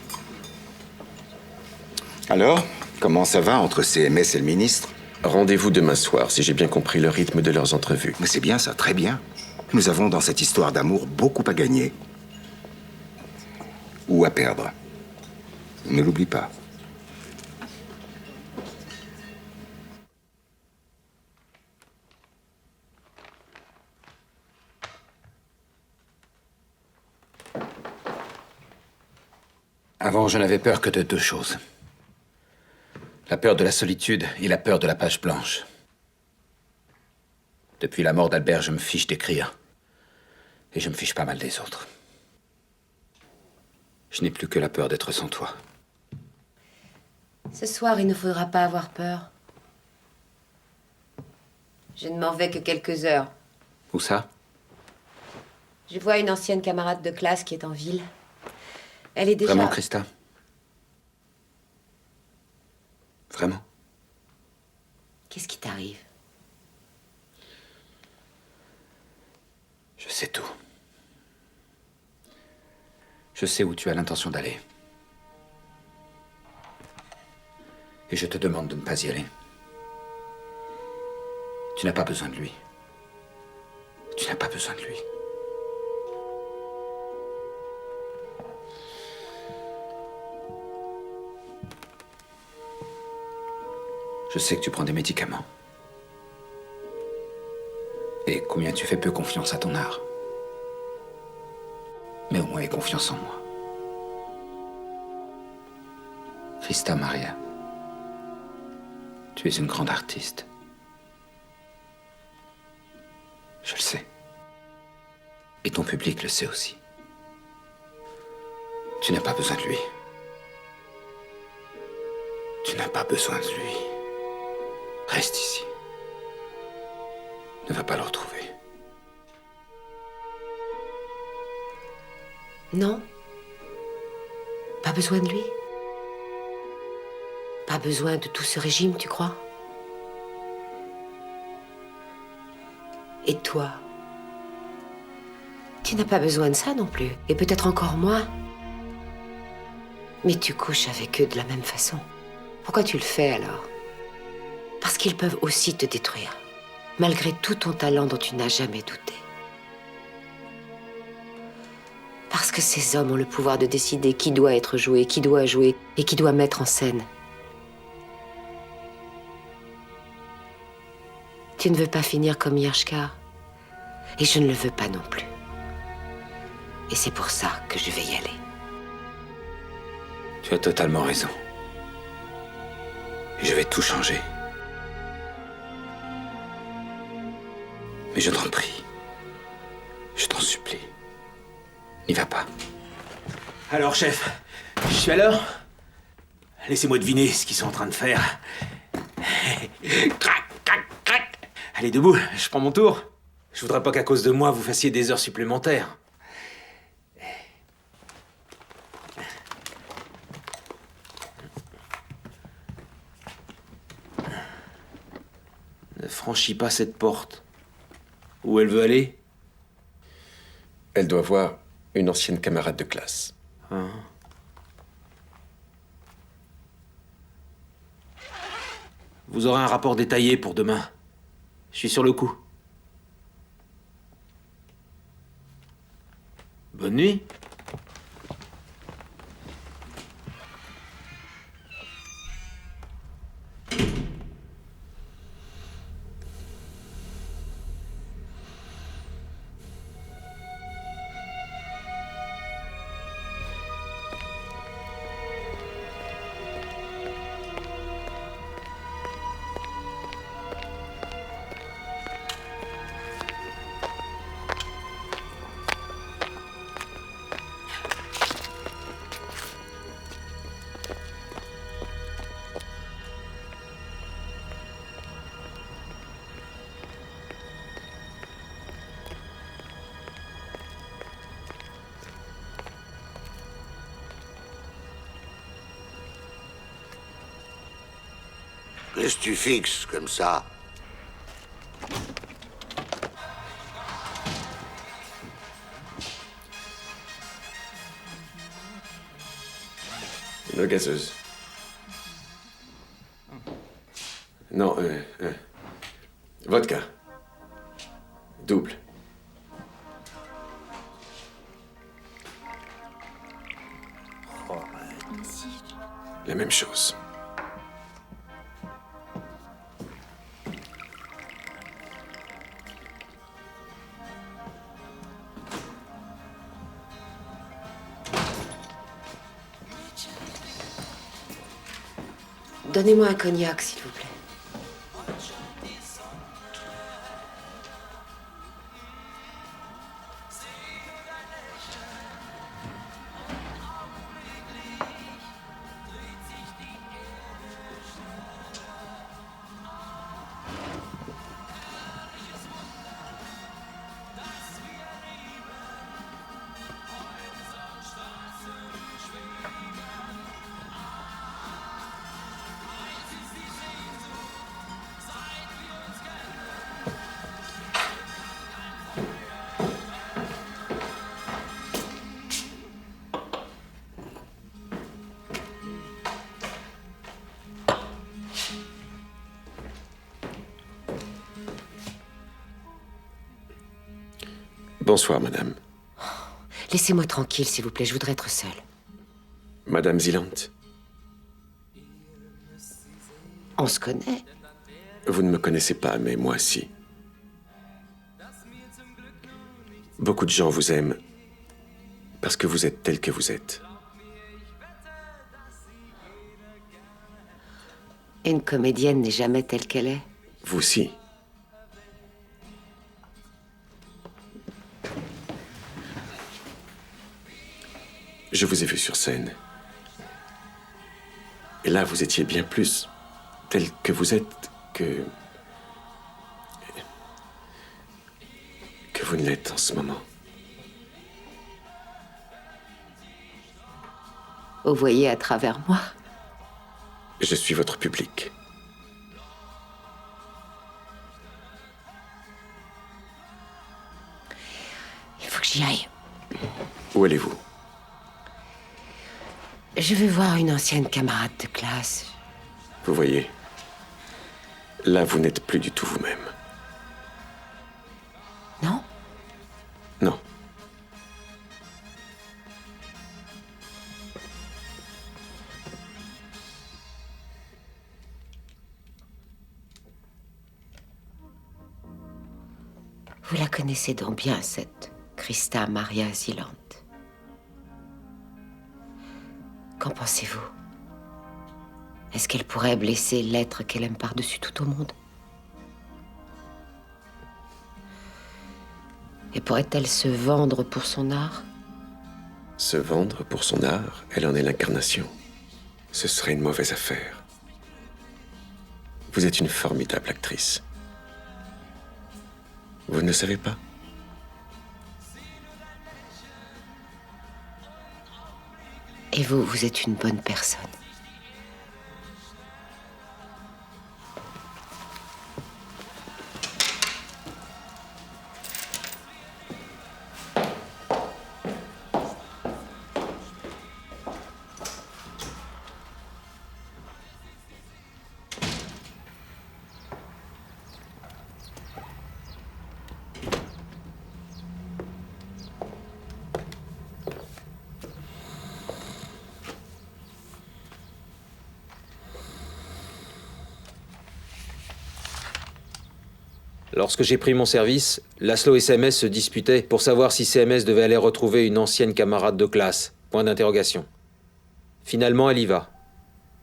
Alors, comment ça va entre CMS et le ministre? Rendez-vous demain soir, si j'ai bien compris le rythme de leurs entrevues. Mais c'est bien ça, très bien. Nous avons dans cette histoire d'amour beaucoup à gagner. Ou à perdre. Ne l'oublie pas. Avant, je n'avais peur que de deux choses. La peur de la solitude et la peur de la page blanche. Depuis la mort d'Albert, je me fiche d'écrire. Et je me fiche pas mal des autres. Je n'ai plus que la peur d'être sans toi. Ce soir, il ne faudra pas avoir peur. Je ne m'en vais que quelques heures. Où ça? Je vois une ancienne camarade de classe qui est en ville. Elle est déjà... Vraiment, Christa? Vraiment? Qu'est-ce qui t'arrive? Je sais tout. Je sais où tu as l'intention d'aller. Et je te demande de ne pas y aller. Tu n'as pas besoin de lui. Tu n'as pas besoin de lui. Je sais que tu prends des médicaments. Et combien tu fais peu confiance à ton art. Mais au moins aie confiance en moi. Christa Maria, tu es une grande artiste. Je le sais. Et ton public le sait aussi. Tu n'as pas besoin de lui. Tu n'as pas besoin de lui. Reste ici. Ne va pas le retrouver. Non. Pas besoin de lui. Pas besoin de tout ce régime, tu crois? Et toi? Tu n'as pas besoin de ça non plus. Et peut-être encore moins. Mais tu couches avec eux de la même façon. Pourquoi tu le fais alors? Parce qu'ils peuvent aussi te détruire, malgré tout ton talent dont tu n'as jamais douté. Parce que ces hommes ont le pouvoir de décider qui doit être joué, qui doit jouer et qui doit mettre en scène. Tu ne veux pas finir comme Yershka. Et je ne le veux pas non plus. Et c'est pour ça que je vais y aller. Tu as totalement raison. Et je vais tout changer. Mais je t'en prie. Je t'en supplie. N'y va pas. Alors, chef, je suis à l'heure? Laissez-moi deviner ce qu'ils sont en train de faire. Crac, crac, crac. Allez, debout, je prends mon tour. Je voudrais pas qu'à cause de moi, vous fassiez des heures supplémentaires. Ne franchis pas cette porte. Où elle veut aller? Elle doit voir une ancienne camarade de classe. Ah. Vous aurez un rapport détaillé pour demain. Je suis sur le coup. Bonne nuit. Qu'est-ce que tu fixes comme ça? Une eau gazeuse. Non, vodka. Double. La même chose. Donnez-moi un cognac, s'il vous plaît. Bonsoir, madame. Laissez-moi tranquille, s'il vous plaît, je voudrais être seule. Madame Zealand, On se connaît. vous ne me connaissez pas, mais moi si. Beaucoup de gens vous aiment parce que vous êtes tel que vous êtes. Une comédienne n'est jamais telle qu'elle est. Vous si. Je vous ai vu sur scène. Et là, vous étiez bien plus tel que vous êtes que vous ne l'êtes en ce moment. Vous voyez à travers moi. Je suis votre public. Il faut que j'y aille. Où allez-vous? Je vais voir une ancienne camarade de classe. Vous voyez, là, vous n'êtes plus du tout vous-même. Non? Non. Vous la connaissez donc bien, cette Christa Maria Zilant. Qu'en pensez-vous? Est-ce qu'elle pourrait blesser l'être qu'elle aime par-dessus tout au monde? Et pourrait-elle se vendre pour son art? Se vendre pour son art, elle en est l'incarnation. Ce serait une mauvaise affaire. Vous êtes une formidable actrice. Vous ne le savez pas? Et vous, vous êtes une bonne personne. Lorsque j'ai pris mon service, Laszlo et CMS se disputaient pour savoir si CMS devait aller retrouver une ancienne camarade de classe. Point d'interrogation. Finalement, elle y va.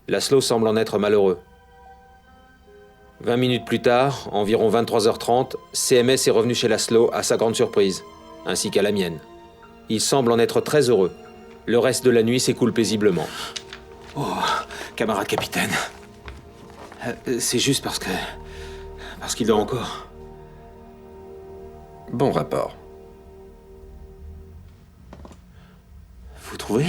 Laszlo semble en être malheureux. 20 minutes plus tard, environ 23h30, CMS est revenu chez Laszlo à sa grande surprise, ainsi qu'à la mienne. Il semble en être très heureux. Le reste de la nuit s'écoule paisiblement. Oh, camarade capitaine. C'est juste parce qu'il dort encore. Bon rapport. Vous trouvez?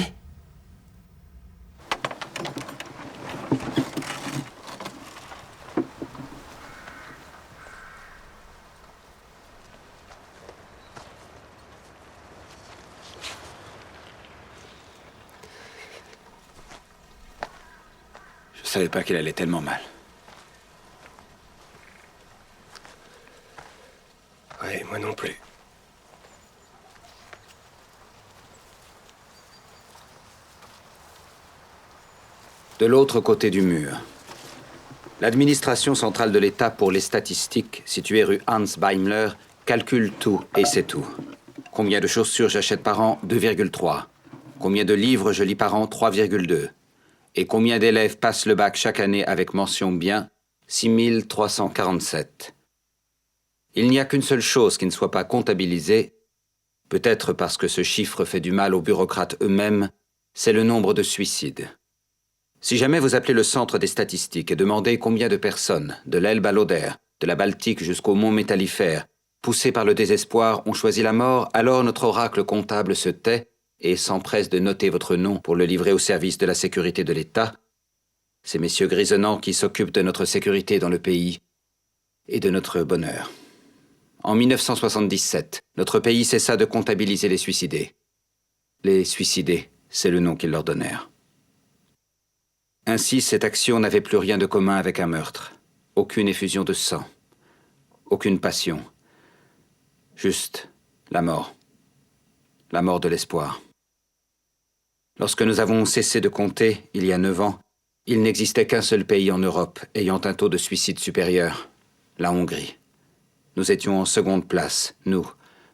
Je savais pas qu'elle allait tellement mal. Ouais, moi non plus. De l'autre côté du mur, l'administration centrale de l'État pour les statistiques, située rue Hans Beimler, calcule tout et c'est tout. Combien de chaussures j'achète par an? 2,3. Combien de livres je lis par an? 3,2. Et combien d'élèves passent le bac chaque année avec mention bien? 6347. Il n'y a qu'une seule chose qui ne soit pas comptabilisée, peut-être parce que ce chiffre fait du mal aux bureaucrates eux-mêmes, c'est le nombre de suicides. Si jamais vous appelez le centre des statistiques et demandez combien de personnes, de l'Elbe à l'Oder, de la Baltique jusqu'au mont Métallifère, poussées par le désespoir, ont choisi la mort, alors notre oracle comptable se tait et s'empresse de noter votre nom pour le livrer au service de la sécurité de l'État. Ces messieurs grisonnants qui s'occupent de notre sécurité dans le pays et de notre bonheur. En 1977, notre pays cessa de comptabiliser les suicidés. Les suicidés, c'est le nom qu'ils leur donnèrent. Ainsi, cette action n'avait plus rien de commun avec un meurtre. Aucune effusion de sang. Aucune passion. Juste la mort. La mort de l'espoir. Lorsque nous avons cessé de compter, il y a 9 ans, il n'existait qu'un seul pays en Europe ayant un taux de suicide supérieur, la Hongrie. Nous étions en seconde place, nous,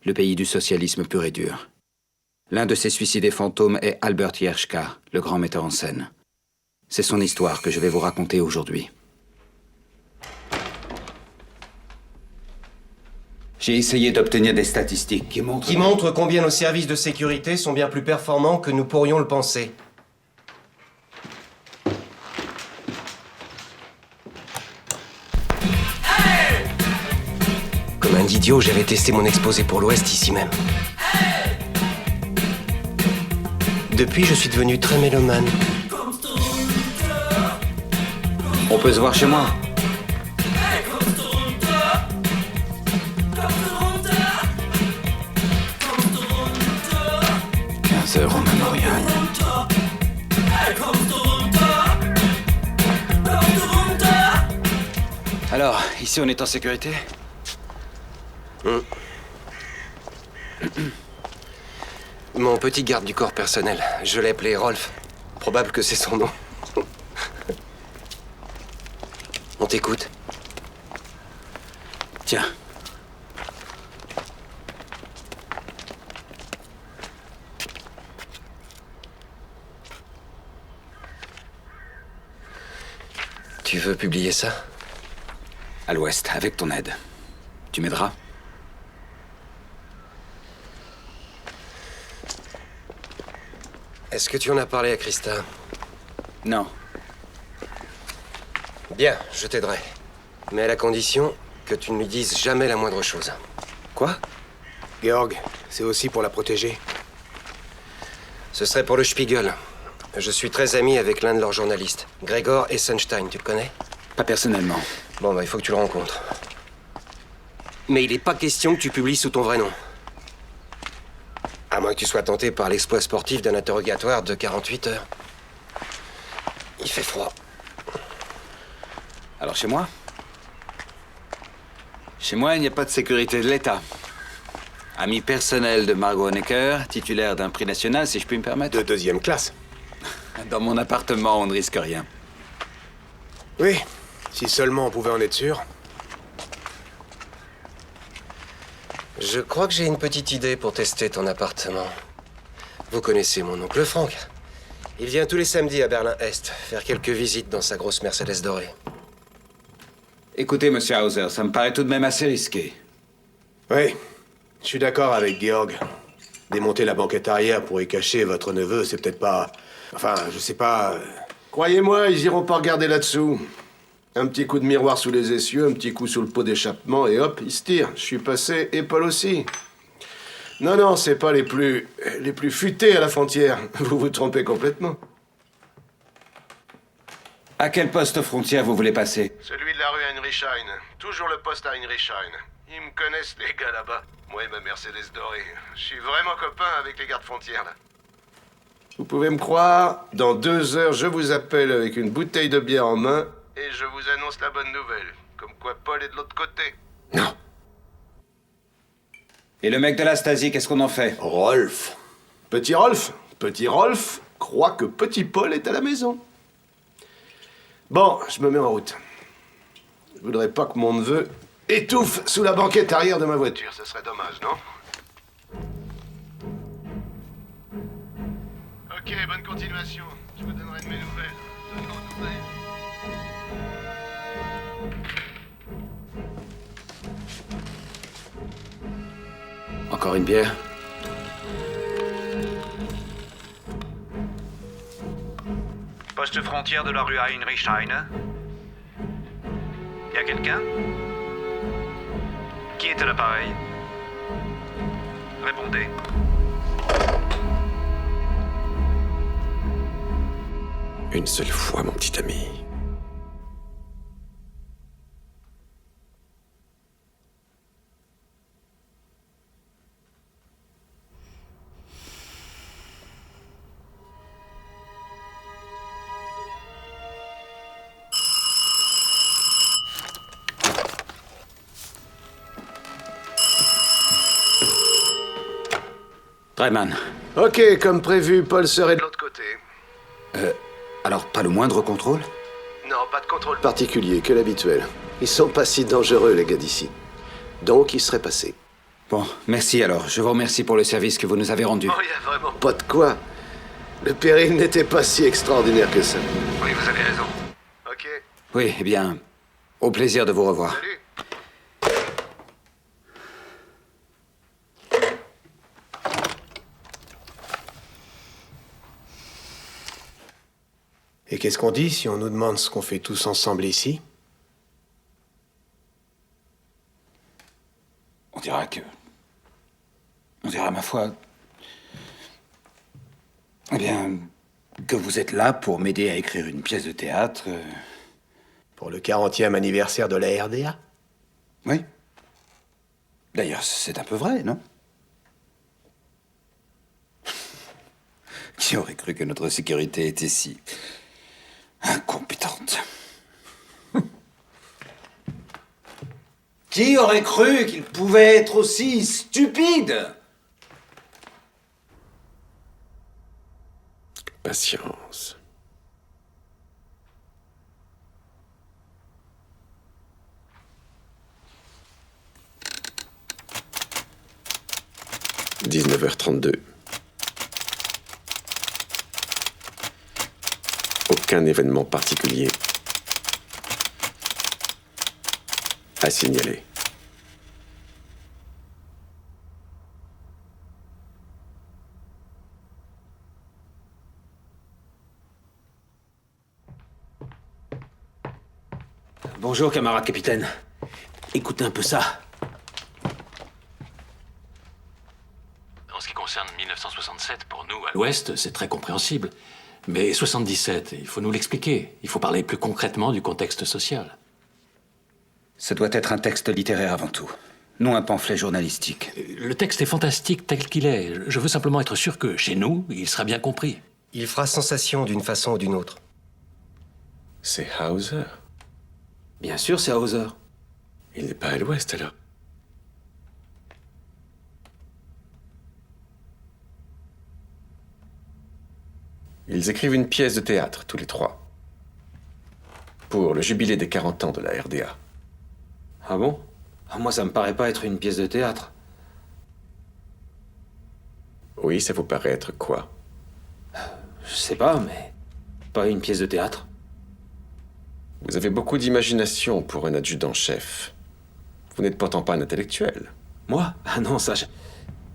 le pays du socialisme pur et dur. L'un de ces suicidés fantômes est Albert Jerschka, le grand metteur en scène. C'est son histoire que je vais vous raconter aujourd'hui. J'ai essayé d'obtenir des statistiques qui montrent combien nos services de sécurité sont bien plus performants que nous pourrions le penser. Comme un idiot, j'avais testé mon exposé pour l'Ouest ici même. Depuis, je suis devenu très mélomane. On peut se voir chez moi. Heures au mémorial. Alors, ici on est en sécurité? Mon petit garde du corps personnel, je l'ai appelé Rolf. Probable que c'est son nom. On t'écoute. Tiens. Tu veux publier ça? À l'Ouest, avec ton aide. Tu m'aideras? Est-ce que tu en as parlé à Krista? Non. Bien, je t'aiderai. Mais à la condition que tu ne lui dises jamais la moindre chose. Quoi? Georg, c'est aussi pour la protéger. Ce serait pour le Spiegel. Je suis très ami avec l'un de leurs journalistes, Gregor Essenstein, tu le connais? Pas personnellement. Bon, bah, il faut que tu le rencontres. Mais il n'est pas question que tu publies sous ton vrai nom. À moins que tu sois tenté par l'exploit sportif d'un interrogatoire de 48 heures. Il fait froid. Alors chez moi? Chez moi, il n'y a pas de sécurité de l'État. Ami personnel de Margot Honecker, titulaire d'un prix national, si je puis me permettre. De 2e classe. Dans mon appartement, on ne risque rien. Oui, si seulement on pouvait en être sûr. Je crois que j'ai une petite idée pour tester ton appartement. Vous connaissez mon oncle Franck. Il vient tous les samedis à Berlin-Est, faire quelques visites dans sa grosse Mercedes dorée. Écoutez, monsieur Hauser, ça me paraît tout de même assez risqué. Oui, je suis d'accord avec Georg. Démonter la banquette arrière pour y cacher votre neveu, c'est peut-être pas... Enfin, je sais pas... Croyez-moi, ils iront pas regarder là-dessous. Un petit coup de miroir sous les essieux, un petit coup sous le pot d'échappement, et hop, ils se tirent. Je suis passé, et Paul aussi. Non, c'est pas les plus futés à la frontière. Vous vous trompez complètement. À quel poste frontière vous voulez passer? Celui de la rue Heinrichshain. Toujours le poste à Heinrichshain. Ils me connaissent, les gars, là-bas. Moi et ma Mercedes dorée. Je suis vraiment copain avec les gardes frontières, là. Vous pouvez me croire, dans 2 heures, je vous appelle avec une bouteille de bière en main, et je vous annonce la bonne nouvelle. Comme quoi Paul est de l'autre côté. Et le mec de la Stasi, qu'est-ce qu'on en fait? Rolf. Petit Rolf croit que petit Paul est à la maison. Bon, je me mets en route. Je voudrais pas que mon neveu étouffe sous la banquette arrière de ma voiture. Ça serait dommage, non? Ok, bonne continuation. Je vous donnerai de mes nouvelles. Donnez vos nouvelles. Encore une bière? Poste frontière de la rue Heinrichshain. Y a quelqu'un? Qui est à l'appareil? Répondez. Une seule fois, mon petit ami. Dreimann. Ok, comme prévu, Paul serait de l'autre côté. Alors pas le moindre contrôle? Non, pas de contrôle particulier, que l'habituel. Ils sont pas si dangereux, les gars d'ici. Donc, ils seraient passés. Bon, merci alors. Je vous remercie pour le service que vous nous avez rendu. Oh, y a vraiment pas de quoi. Le péril n'était pas si extraordinaire que ça. Oui, vous avez raison. Ok. Oui, eh bien, au plaisir de vous revoir. Salut. Et qu'est-ce qu'on dit si on nous demande ce qu'on fait tous ensemble ici? On dira, ma foi... Eh bien, que vous êtes là pour m'aider à écrire une pièce de théâtre... Pour le 40e anniversaire de la RDA? Oui. D'ailleurs, c'est un peu vrai, non? Qui aurait cru que notre sécurité était si... incompétente? Qui aurait cru qu'il pouvait être aussi stupide? Patience. « 19h32. Aucun événement particulier. À signaler. Bonjour, camarade capitaine. Écoutez un peu ça. En ce qui concerne 1967, pour nous, à l'Ouest, c'est très compréhensible. Mais 77, il faut nous l'expliquer. Il faut parler plus concrètement du contexte social. Ça doit être un texte littéraire avant tout, non un pamphlet journalistique. Le texte est fantastique tel qu'il est. Je veux simplement être sûr que, chez nous, il sera bien compris. Il fera sensation d'une façon ou d'une autre. C'est Hauser. Bien sûr, c'est Hauser. Il n'est pas à l'Ouest, alors. Ils écrivent une pièce de théâtre, tous les trois. Pour le jubilé des 40 ans de la RDA. Ah bon? Moi, ça me paraît pas être une pièce de théâtre. Oui, ça vous paraît être quoi? Je sais pas, mais... pas une pièce de théâtre. Vous avez beaucoup d'imagination pour un adjudant-chef. Vous n'êtes pourtant pas un intellectuel. Moi? Ah non, ça...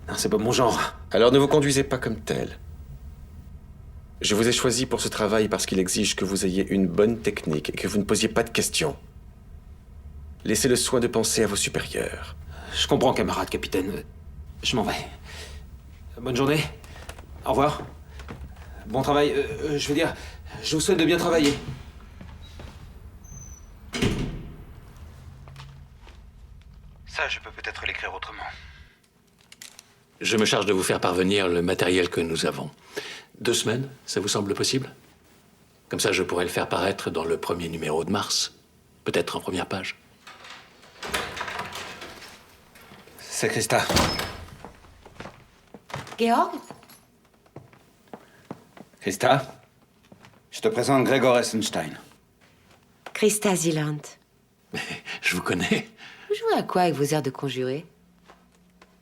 Non, c'est pas mon genre. Alors ne vous conduisez pas comme tel. Je vous ai choisi pour ce travail parce qu'il exige que vous ayez une bonne technique et que vous ne posiez pas de questions. Laissez le soin de penser à vos supérieurs. Je comprends, camarade capitaine. Je m'en vais. Bonne journée. Au revoir. Bon travail. Je veux dire, je vous souhaite de bien travailler. Ça, je peux peut-être l'écrire autrement. Je me charge de vous faire parvenir le matériel que nous avons. 2 semaines, ça vous semble possible? Comme ça, je pourrais le faire paraître dans le premier numéro de mars. Peut-être en première page. C'est Christa. Georg? Christa, je te présente Gregor Essenstein. Christa Zieland. Je vous connais. Vous jouez à quoi avec vos airs de conjurés?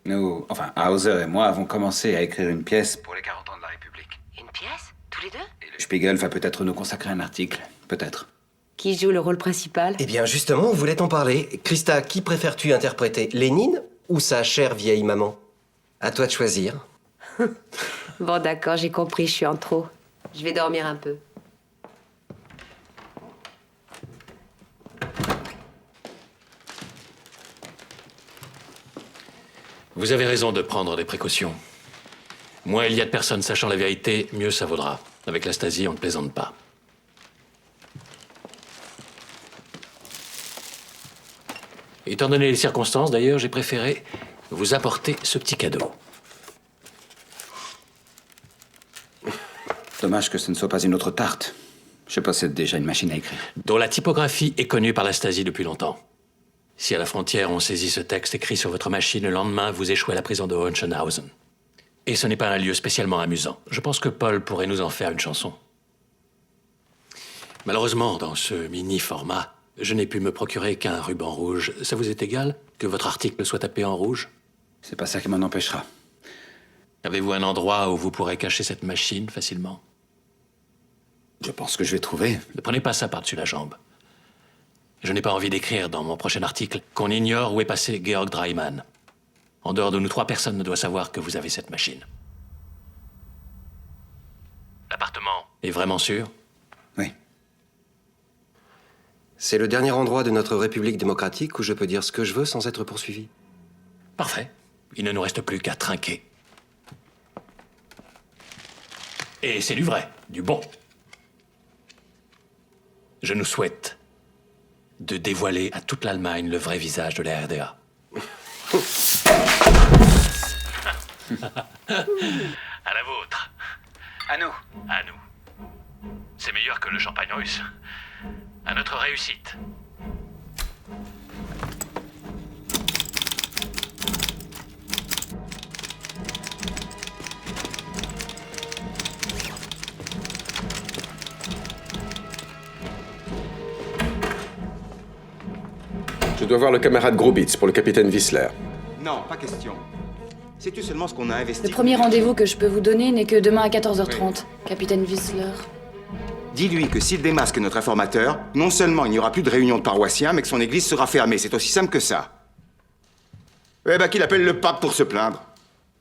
Nous, enfin, Hauser et moi avons commencé à écrire une pièce pour les 40 ans de la République. Une pièce? Tous les deux? Et le Spiegel va peut-être nous consacrer un article. Peut-être. Qui joue le rôle principal? Eh bien, justement, on voulait en parler. Christa, qui préfères-tu interpréter? Lénine ou sa chère vieille maman? À toi de choisir. Bon, d'accord, j'ai compris, je suis en trop. Je vais dormir un peu. Vous avez raison de prendre des précautions. Moins il y a de personnes sachant la vérité, mieux ça vaudra. Avec la Stasi, on ne plaisante pas. Étant donné les circonstances, d'ailleurs, j'ai préféré vous apporter ce petit cadeau. Dommage que ce ne soit pas une autre tarte. Je possède déjà une machine à écrire. Dont la typographie est connue par la Stasi depuis longtemps. Si à la frontière on saisit ce texte écrit sur votre machine, le lendemain, vous échouez à la prison de Hohenschönhausen. Et ce n'est pas un lieu spécialement amusant. Je pense que Paul pourrait nous en faire une chanson. Malheureusement, dans ce mini-format, je n'ai pu me procurer qu'un ruban rouge. Ça vous est égal que votre article soit tapé en rouge? C'est pas ça qui m'en empêchera. Avez-vous un endroit où vous pourrez cacher cette machine facilement? Je pense que je vais trouver. Ne prenez pas ça par-dessus la jambe. Je n'ai pas envie d'écrire dans mon prochain article qu'on ignore où est passé Georg Dreimann. En dehors de nous 3, personne ne doit savoir que vous avez cette machine. L'appartement est vraiment sûr? Oui. C'est le dernier endroit de notre République démocratique où je peux dire ce que je veux sans être poursuivi. Parfait. Il ne nous reste plus qu'à trinquer. Et c'est du vrai, du bon. Je nous souhaite de dévoiler à toute l'Allemagne le vrai visage de la RDA. À la vôtre. À nous. À nous. C'est meilleur que le champagne russe. À notre réussite. Je dois voir le camarade Grubitz pour le capitaine Wissler. Non, pas question. Sais-tu seulement ce qu'on a investi? Le premier rendez-vous que je peux vous donner n'est que demain à 14h30, capitaine Wissler. Dis-lui que s'il démasque notre informateur, non seulement il n'y aura plus de réunion de paroissiens, mais que son église sera fermée. C'est aussi simple que ça. Eh ben, qu'il appelle le pape pour se plaindre.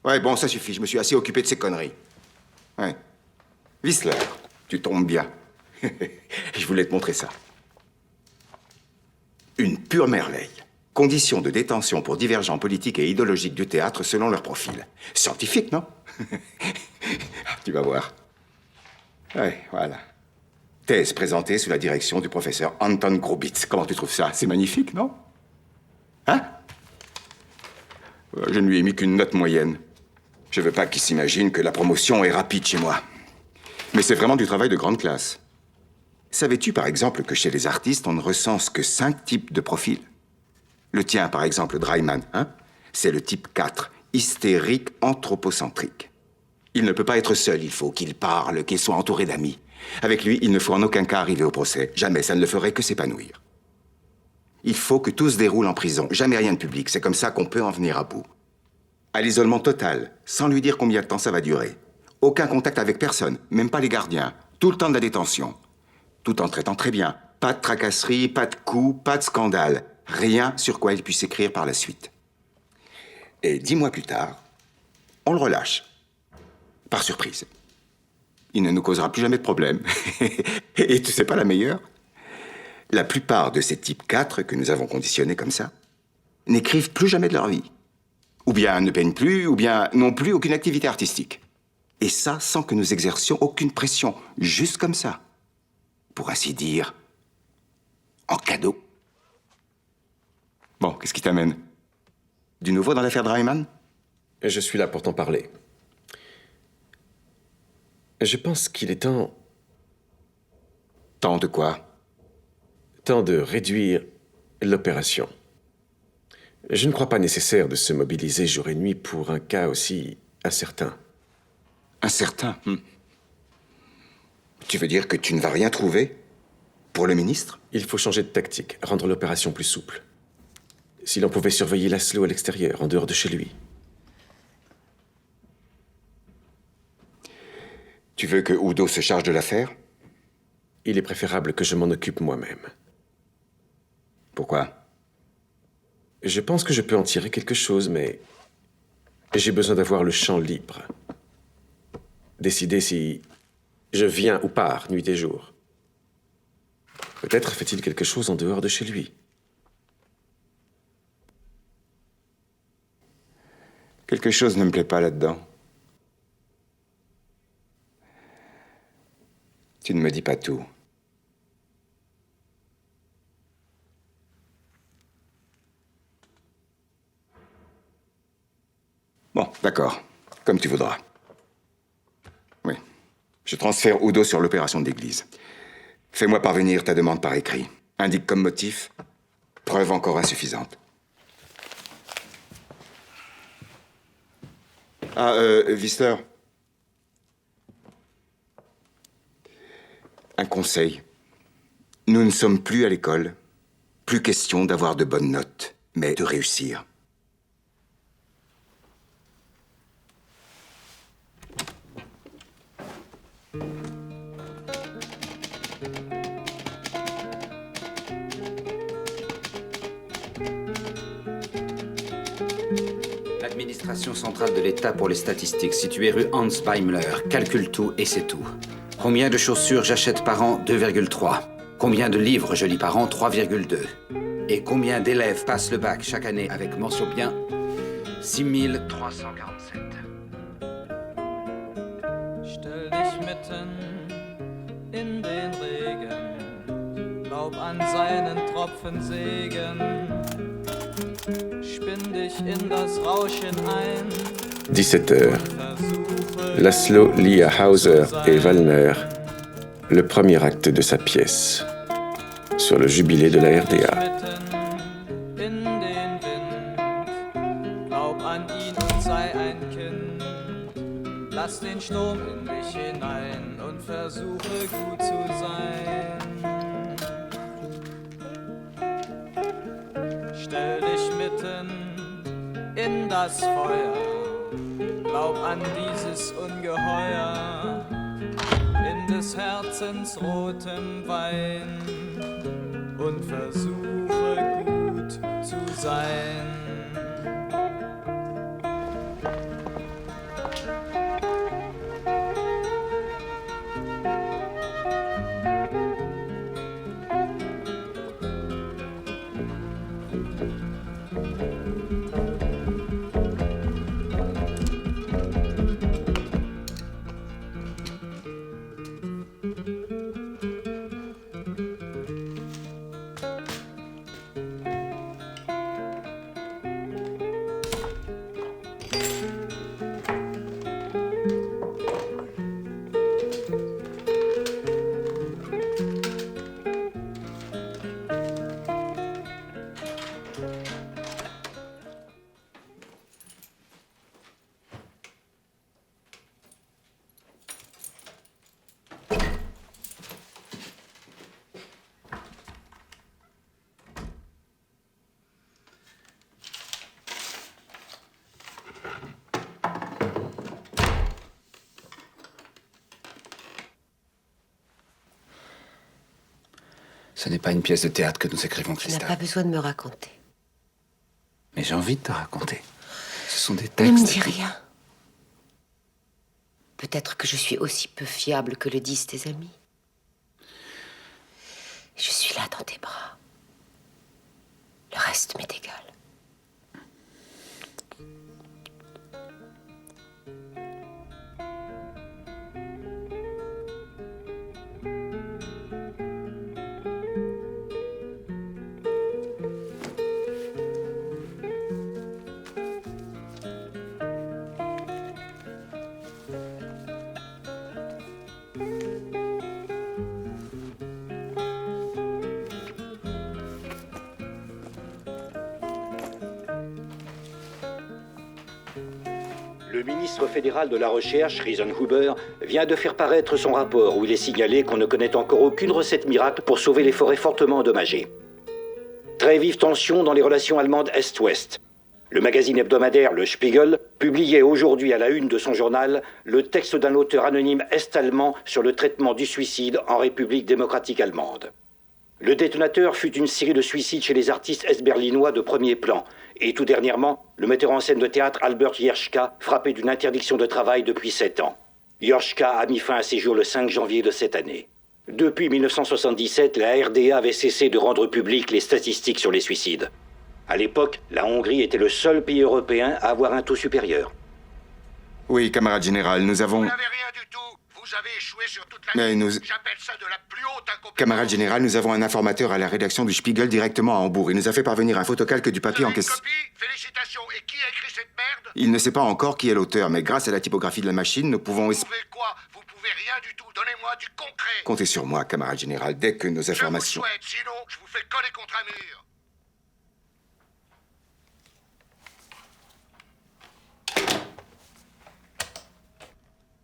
Ouais, bon, ça suffit. Je me suis assez occupé de ces conneries. Ouais. Whistler, tu tombes bien. Je voulais te montrer ça. Une pure merveille. Conditions de détention pour divergents politiques et idéologiques du théâtre selon leur profil. Scientifique, non? Tu vas voir. Ouais, voilà. Thèse présentée sous la direction du professeur Anton Grubitz. Comment tu trouves ça? C'est magnifique, non? Hein? Je ne lui ai mis qu'une note moyenne. Je veux pas qu'il s'imagine que la promotion est rapide chez moi. Mais c'est vraiment du travail de grande classe. Savais-tu, par exemple, que chez les artistes, on ne recense que 5 types de profils? Le tien, par exemple, Dreimann, hein? C'est le type 4, hystérique anthropocentrique. Il ne peut pas être seul, il faut qu'il parle, qu'il soit entouré d'amis. Avec lui, il ne faut en aucun cas arriver au procès. Jamais, ça ne le ferait que s'épanouir. Il faut que tout se déroule en prison, jamais rien de public. C'est comme ça qu'on peut en venir à bout. À l'isolement total, sans lui dire combien de temps ça va durer. Aucun contact avec personne, même pas les gardiens. Tout le temps de la détention. Tout en traitant très bien. Pas de tracasserie, pas de coups, pas de scandale. Rien sur quoi il puisse écrire par la suite. Et 10 mois plus tard, on le relâche. Par surprise. Il ne nous causera plus jamais de problème. Et tu sais pas la meilleure? La plupart de ces types 4 que nous avons conditionnés comme ça n'écrivent plus jamais de leur vie. Ou bien ne peignent plus, ou bien n'ont plus aucune activité artistique. Et ça sans que nous exercions aucune pression, juste comme ça. Pour ainsi dire, en cadeau. Bon, qu'est-ce qui t'amène? Du nouveau dans l'affaire Dreimann? Je suis là pour t'en parler. Je pense qu'il est temps... Temps de quoi? Temps de réduire l'opération. Je ne crois pas nécessaire de se mobiliser jour et nuit pour un cas aussi incertain. Incertain? Tu veux dire que tu ne vas rien trouver? Pour le ministre? Il faut changer de tactique, rendre l'opération plus souple. Si l'on pouvait surveiller Laszlo à l'extérieur, en dehors de chez lui. Tu veux que Udo se charge de l'affaire? Il est préférable que je m'en occupe moi-même. Pourquoi? Je pense que je peux en tirer quelque chose, mais j'ai besoin d'avoir le champ libre. Décider si je viens ou pars, nuit et jour. Peut-être fait-il quelque chose en dehors de chez lui. Quelque chose ne me plaît pas là-dedans. Tu ne me dis pas tout. Bon, d'accord. Comme tu voudras. Oui. Je transfère Udo sur l'opération d'église. Fais-moi parvenir ta demande par écrit. Indique comme motif, preuve encore insuffisante. Ah, Whistler. Un conseil. Nous ne sommes plus à l'école. Plus question d'avoir de bonnes notes, mais de réussir. L'administration centrale de l'État pour les statistiques, située rue Hans Beimler, calcule tout et c'est tout. Combien de chaussures j'achète par an? 2,3. Combien de livres je lis par an? 3,2. Et combien d'élèves passent le bac chaque année avec mention bien? 6347. Stell dich mitten in den Regen, glaub an seinen Tropfensegen, spinn dich in das Rauschen ein. 17h. Laszlo lit à Hauser et Wallner le premier acte de sa pièce sur le jubilé de la RDA. In den Wind, glaub an ihn und sei ein Kind. Lass den Sturm in dich hinein und versuche gut zu sein. Stell dich mitten in das Feuer, glaub an dieses Ungeheuer. In des Herzens rotem Wein und versuche gut zu sein. Ce n'est pas une pièce de théâtre que nous écrivons, Tu n'as Christa. pas besoin de me raconter. Mais j'ai envie de te raconter. Ce sont des Ne textes. me dis rien. Peut-être que je suis aussi peu fiable que le disent tes amis. Je suis là dans tes bras. Le reste m'est égal. Le ministre fédéral de la Recherche, Riesenhuber, vient de faire paraître son rapport où il est signalé qu'on ne connaît encore aucune recette miracle pour sauver les forêts fortement endommagées. Très vive tension dans les relations allemandes Est-Ouest. Le magazine hebdomadaire Le Spiegel publiait aujourd'hui à la une de son journal le texte d'un auteur anonyme est-allemand sur le traitement du suicide en République démocratique allemande. Le détonateur fut une série de suicides chez les artistes est-berlinois de premier plan, et tout dernièrement, le metteur en scène de théâtre Albert Jerschka, frappé d'une interdiction de travail depuis 7 ans. Jerschka a mis fin à ses jours le 5 janvier de cette année. Depuis 1977, la RDA avait cessé de rendre publiques les statistiques sur les suicides. À l'époque, la Hongrie était le seul pays européen à avoir un taux supérieur. Oui, camarade général, nous avons... Vous n'avez rien du tout. Vous avez échoué sur toute la Mais ligne. nous... J'appelle ça de la plus haute incompétence. Camarade général, nous avons un informateur à la rédaction du Spiegel directement à Hambourg. Il nous a fait parvenir un photocalque du papier en question. Félicitations. Et qui a écrit cette merde? Il ne sait pas encore qui est l'auteur, mais grâce à la typographie de la machine, nous pouvons... Vous pouvez quoi? Vous pouvez rien du tout. Donnez-moi du concret. Comptez sur moi, camarade général, dès que nos informations... Je vous souhaite, sinon je vous fais coller contre un mur.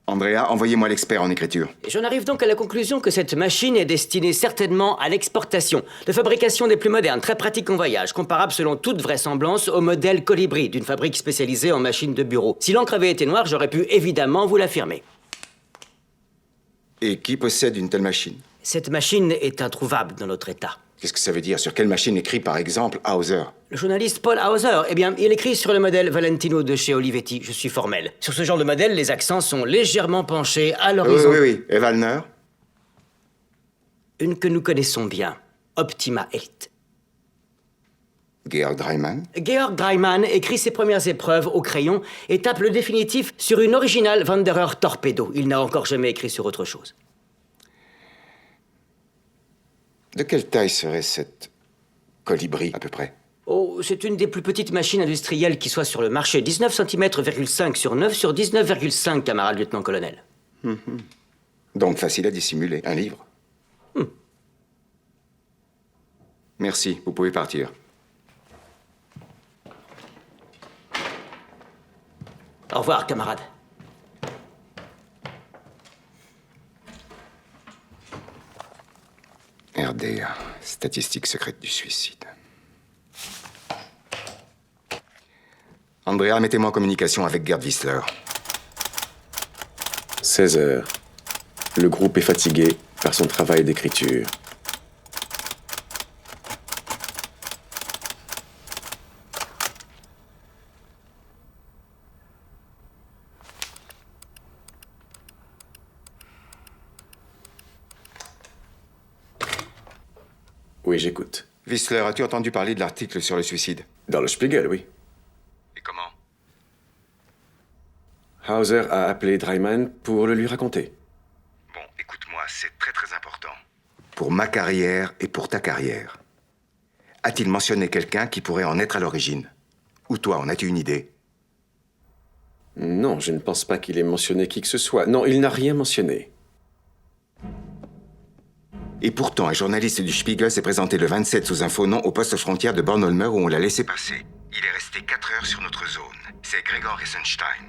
Andrea, envoyez-moi l'expert en écriture. J'en arrive donc à la conclusion que cette machine est destinée certainement à l'exportation, de fabrication des plus modernes, très pratique en voyage, comparable selon toute vraisemblance au modèle Colibri d'une fabrique spécialisée en machines de bureau. Si l'encre avait été noire, j'aurais pu évidemment vous l'affirmer. Et qui possède une telle machine? Cette machine est introuvable dans notre état. Qu'est-ce que ça veut dire? Sur quelle machine écrit, par exemple, Hauser? Le journaliste Paul Hauser, eh bien, il écrit sur le modèle Valentino de chez Olivetti. Je suis formel. Sur ce genre de modèle, les accents sont légèrement penchés à l'horizon. Oui. Et Wallner? Une que nous connaissons bien. Optima Elite. Georg Dreimann? Georg Dreimann écrit ses premières épreuves au crayon et tape le définitif sur une originale Wanderer Torpedo. Il n'a encore jamais écrit sur autre chose. De quelle taille serait cette colibri, à peu près? Oh, c'est une des plus petites machines industrielles qui soit sur le marché. 19 cm,5 sur 9 sur 19,5, camarade lieutenant-colonel. Donc facile à dissimuler. Un livre? Merci, vous pouvez partir. Au revoir, camarade. RDA, statistique secrète du suicide. Andrea, mettez-moi en communication avec Gerd Wissler. 16 heures. Le groupe est fatigué par son travail d'écriture. Oui, j'écoute. Whistler, as-tu entendu parler de l'article sur le suicide? Dans le Spiegel, oui. Et comment? Hauser a appelé Dreiman pour le lui raconter. Bon, écoute-moi, c'est très très important. Pour ma carrière et pour ta carrière. A-t-il mentionné quelqu'un qui pourrait en être à l'origine? Ou toi, en as-tu une idée? Non, je ne pense pas qu'il ait mentionné qui que ce soit. Non, il n'a rien mentionné. Et pourtant, un journaliste du Spiegel s'est présenté le 27 sous un faux nom au poste frontière de Bornholmer où on l'a laissé passer. Il est resté 4 heures sur notre zone. C'est Gregor Essenstein.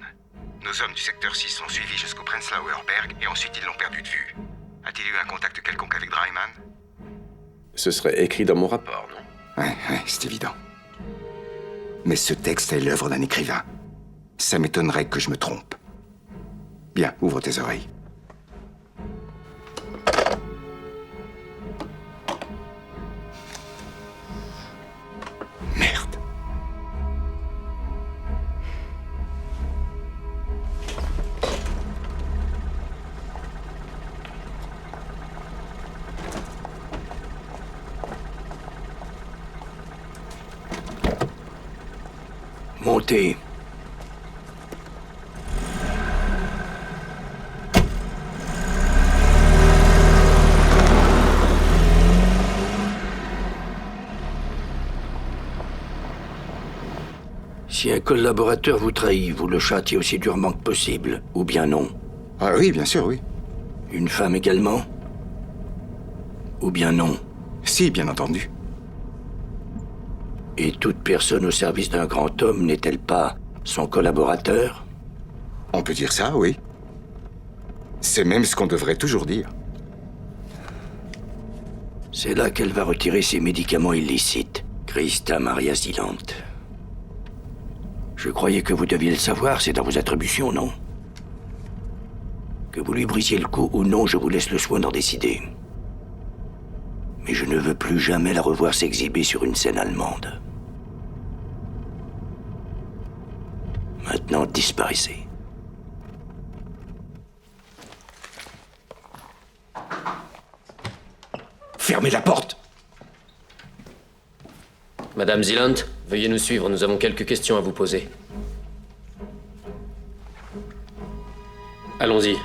Nos hommes du secteur 6 sont suivis jusqu'au Prenzlauer Berg et ensuite ils l'ont perdu de vue. A-t-il eu un contact quelconque avec Dreiman? Ce serait écrit dans mon rapport, non? Ouais, c'est évident. Mais ce texte est l'œuvre d'un écrivain. Ça m'étonnerait que je me trompe. Bien, ouvre tes oreilles. Merde. Montez. Si un collaborateur vous trahit, vous le châtiez aussi durement que possible, ou bien non? Ah oui, bien sûr, oui. Une femme également? Ou bien non? Si, bien entendu. Et toute personne au service d'un grand homme n'est-elle pas son collaborateur? On peut dire ça, oui. C'est même ce qu'on devrait toujours dire. C'est là qu'elle va retirer ses médicaments illicites, Christa Maria Zilant. Je croyais que vous deviez le savoir, c'est dans vos attributions, non? Que vous lui brisiez le cou ou non, je vous laisse le soin d'en décider. Mais je ne veux plus jamais la revoir s'exhiber sur une scène allemande. Maintenant, disparaissez. Fermez la porte! Madame Zilant, veuillez nous suivre, nous avons quelques questions à vous poser. Allons-y.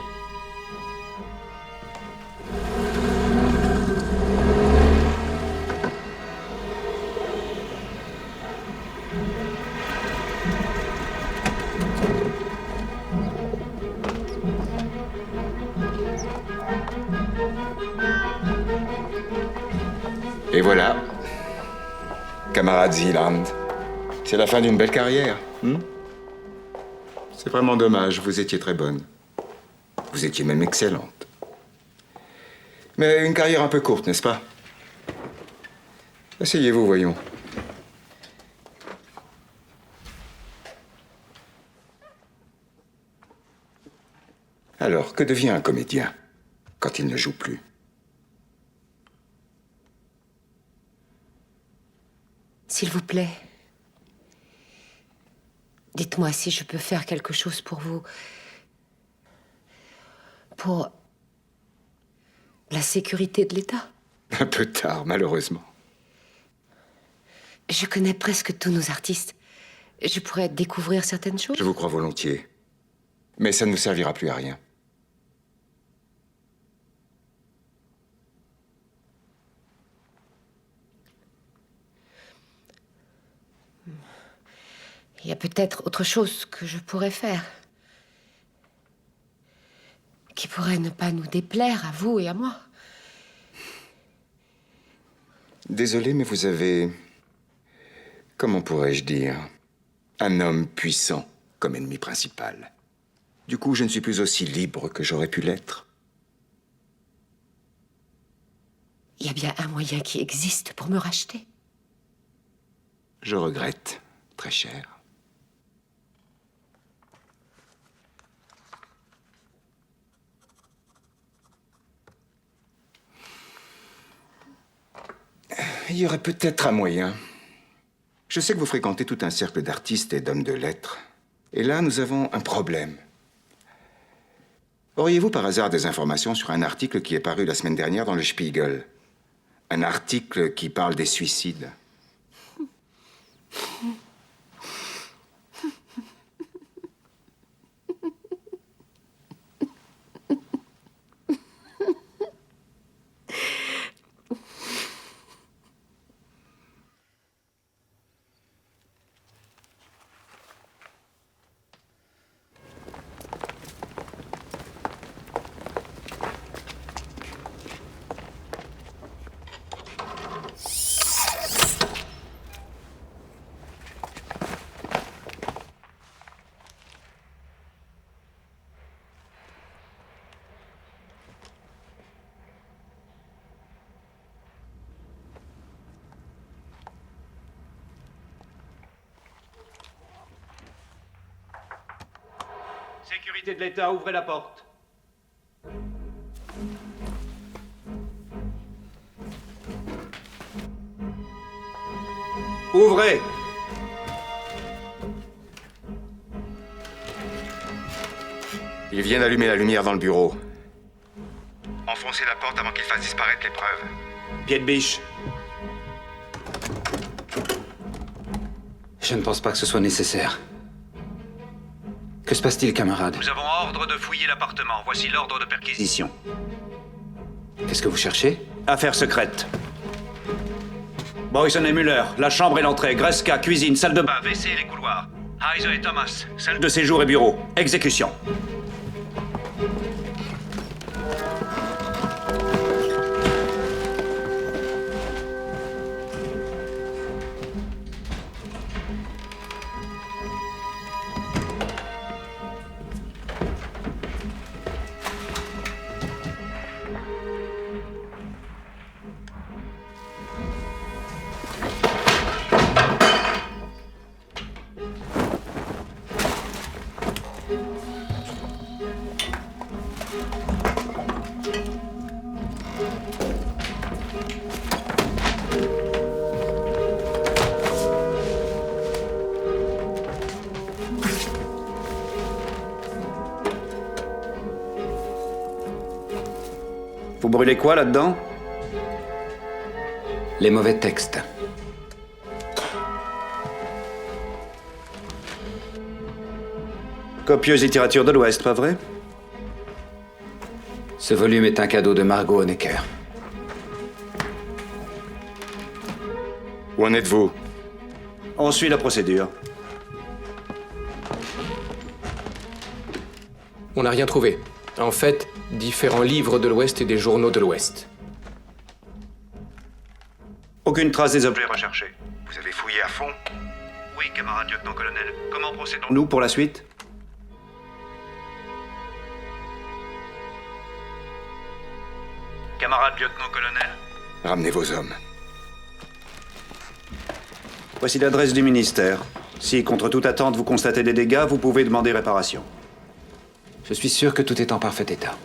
Et voilà. Camarade Ziland. C'est la fin d'une belle carrière. C'est vraiment dommage, vous étiez très bonne. Vous étiez même excellente. Mais une carrière un peu courte, n'est-ce pas? Asseyez-vous, voyons. Alors, que devient un comédien quand il ne joue plus? S'il vous plaît, dites-moi si je peux faire quelque chose pour vous. Pour la sécurité de l'État. Un peu tard, malheureusement. Je connais presque tous nos artistes. Je pourrais découvrir certaines choses. Je vous crois volontiers. Mais ça ne vous servira plus à rien. Il y a peut-être autre chose que je pourrais faire. Qui pourrait ne pas nous déplaire à vous et à moi. Désolé, mais vous avez... Comment pourrais-je dire? Un homme puissant comme ennemi principal. Du coup, je ne suis plus aussi libre que j'aurais pu l'être. Il y a bien un moyen qui existe pour me racheter. Je regrette, très cher. il y aurait peut-être un moyen. Je sais que vous fréquentez tout un cercle d'artistes et d'hommes de lettres. Et là, nous avons un problème. Auriez-vous par hasard des informations sur un article qui est paru la semaine dernière dans le Spiegel? Un article qui parle des suicides. Sécurité de l'État, ouvrez la porte. Ouvrez! Il vient d'allumer la lumière dans le bureau. Enfoncez la porte avant qu'il fasse disparaître les preuves. Pied de biche. Je ne pense pas que ce soit nécessaire. Que se passe-t-il, camarade? Nous avons ordre de fouiller l'appartement. Voici l'ordre de perquisition. Qu'est-ce que vous cherchez? Affaire secrète. Boyson et Muller, la chambre et l'entrée. Greska, cuisine, salle de bain, WC et les couloirs. Heise et Thomas, salle de séjour et bureau. Exécution. Vous brûlez quoi là-dedans? Les mauvais textes. Copieuse littérature de l'Ouest, pas vrai? Ce volume est un cadeau de Margot Honecker. Où en êtes-vous? On suit la procédure. On n'a rien trouvé. En fait, différents livres de l'Ouest et des journaux de l'Ouest. Aucune trace des objets recherchés. Vous avez fouillé à fond? Oui, camarade lieutenant-colonel. Comment procédons-nous pour la suite? Camarade lieutenant-colonel. Ramenez vos hommes. Voici l'adresse du ministère. Si, contre toute attente, vous constatez des dégâts, vous pouvez demander réparation. Je suis sûr que tout est en parfait état.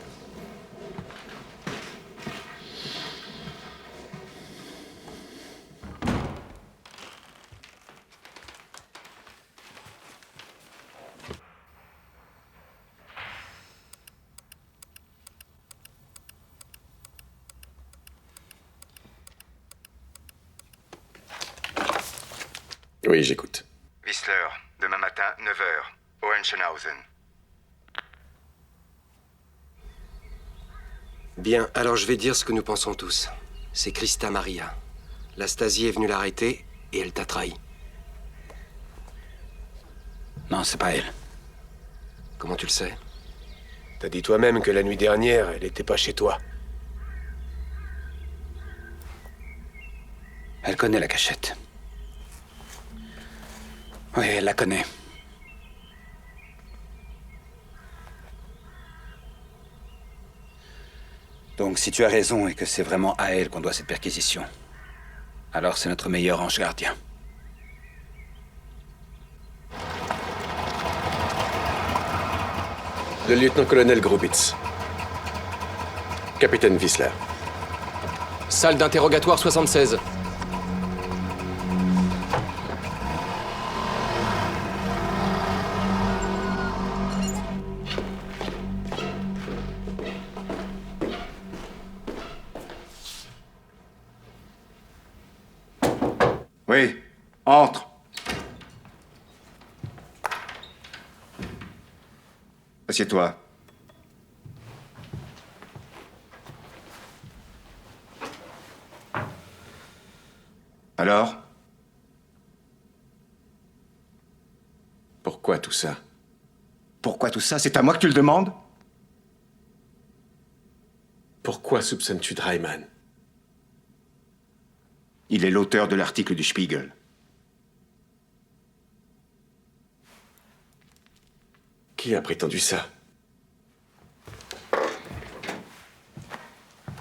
Oui, j'écoute. Whistler, demain matin, 9h, Hohenschönhausen. Bien, alors je vais dire ce que nous pensons tous. C'est Christa Maria. La Stasi est venue l'arrêter et elle t'a trahi. Non, c'est pas elle. Comment tu le sais? T'as dit toi-même que la nuit dernière, elle était pas chez toi. Elle connaît la cachette. Oui, elle la connaît. Donc, si tu as raison et que c'est vraiment à elle qu'on doit cette perquisition, alors c'est notre meilleur ange gardien. Le lieutenant-colonel Grubitz. Capitaine Whistler. Salle d'interrogatoire 76. Oui, entre. Assieds-toi. Alors? Pourquoi tout ça? Pourquoi tout ça? C'est à moi que tu le demandes? Pourquoi soupçonnes-tu Dreiman? Il est l'auteur de l'article du Spiegel. Qui a prétendu ça?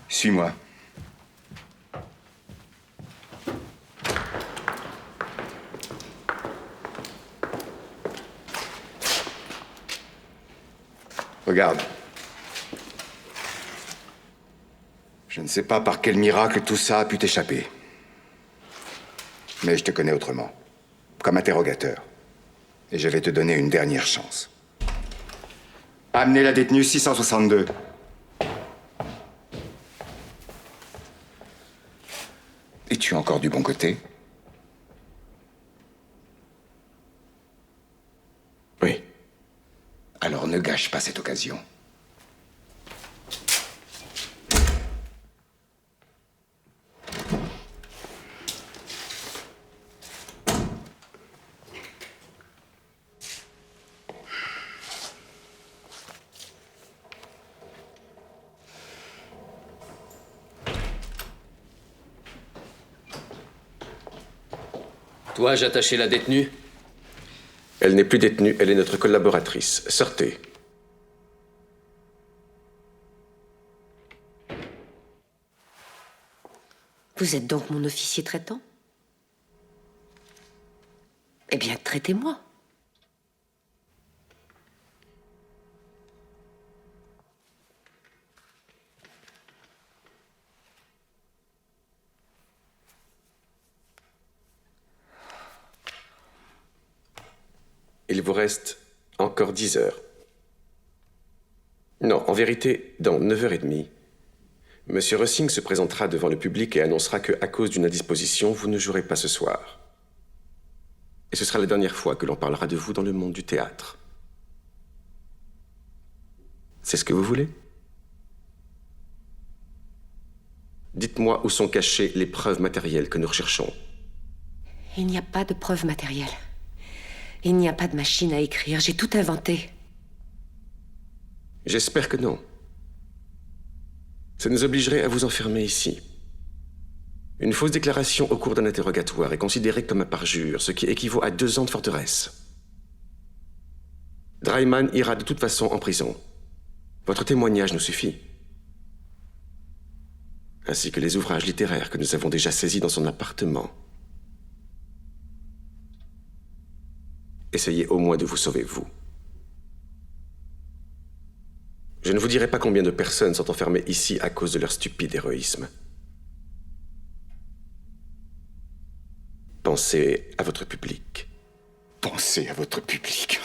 Suis-moi. Regarde. Je ne sais pas par quel miracle tout ça a pu t'échapper. Mais je te connais autrement. Comme interrogateur. Et je vais te donner une dernière chance. Amenez la détenue 662. Es-tu encore du bon côté? Oui. Alors ne gâche pas cette occasion. Dois-je attacher la détenue? Elle n'est plus détenue, elle est notre collaboratrice. Sortez. Vous êtes donc mon officier traitant? Eh bien, traitez-moi. Il vous reste encore 10 heures. Non, en vérité, dans 9h30, Monsieur Rossing se présentera devant le public et annoncera que, à cause d'une indisposition, vous ne jouerez pas ce soir. Et ce sera la dernière fois que l'on parlera de vous dans le monde du théâtre. C'est ce que vous voulez? Dites-moi où sont cachées les preuves matérielles que nous recherchons. Il n'y a pas de preuves matérielles. Il n'y a pas de machine à écrire. J'ai tout inventé. J'espère que non. Ça nous obligerait à vous enfermer ici. Une fausse déclaration au cours d'un interrogatoire est considérée comme un parjure, ce qui équivaut à 2 ans de forteresse. Dreiman ira de toute façon en prison. Votre témoignage nous suffit. Ainsi que les ouvrages littéraires que nous avons déjà saisis dans son appartement. Essayez au moins de vous sauver, vous. Je ne vous dirai pas combien de personnes sont enfermées ici à cause de leur stupide héroïsme. Pensez à votre public. Pensez à votre public.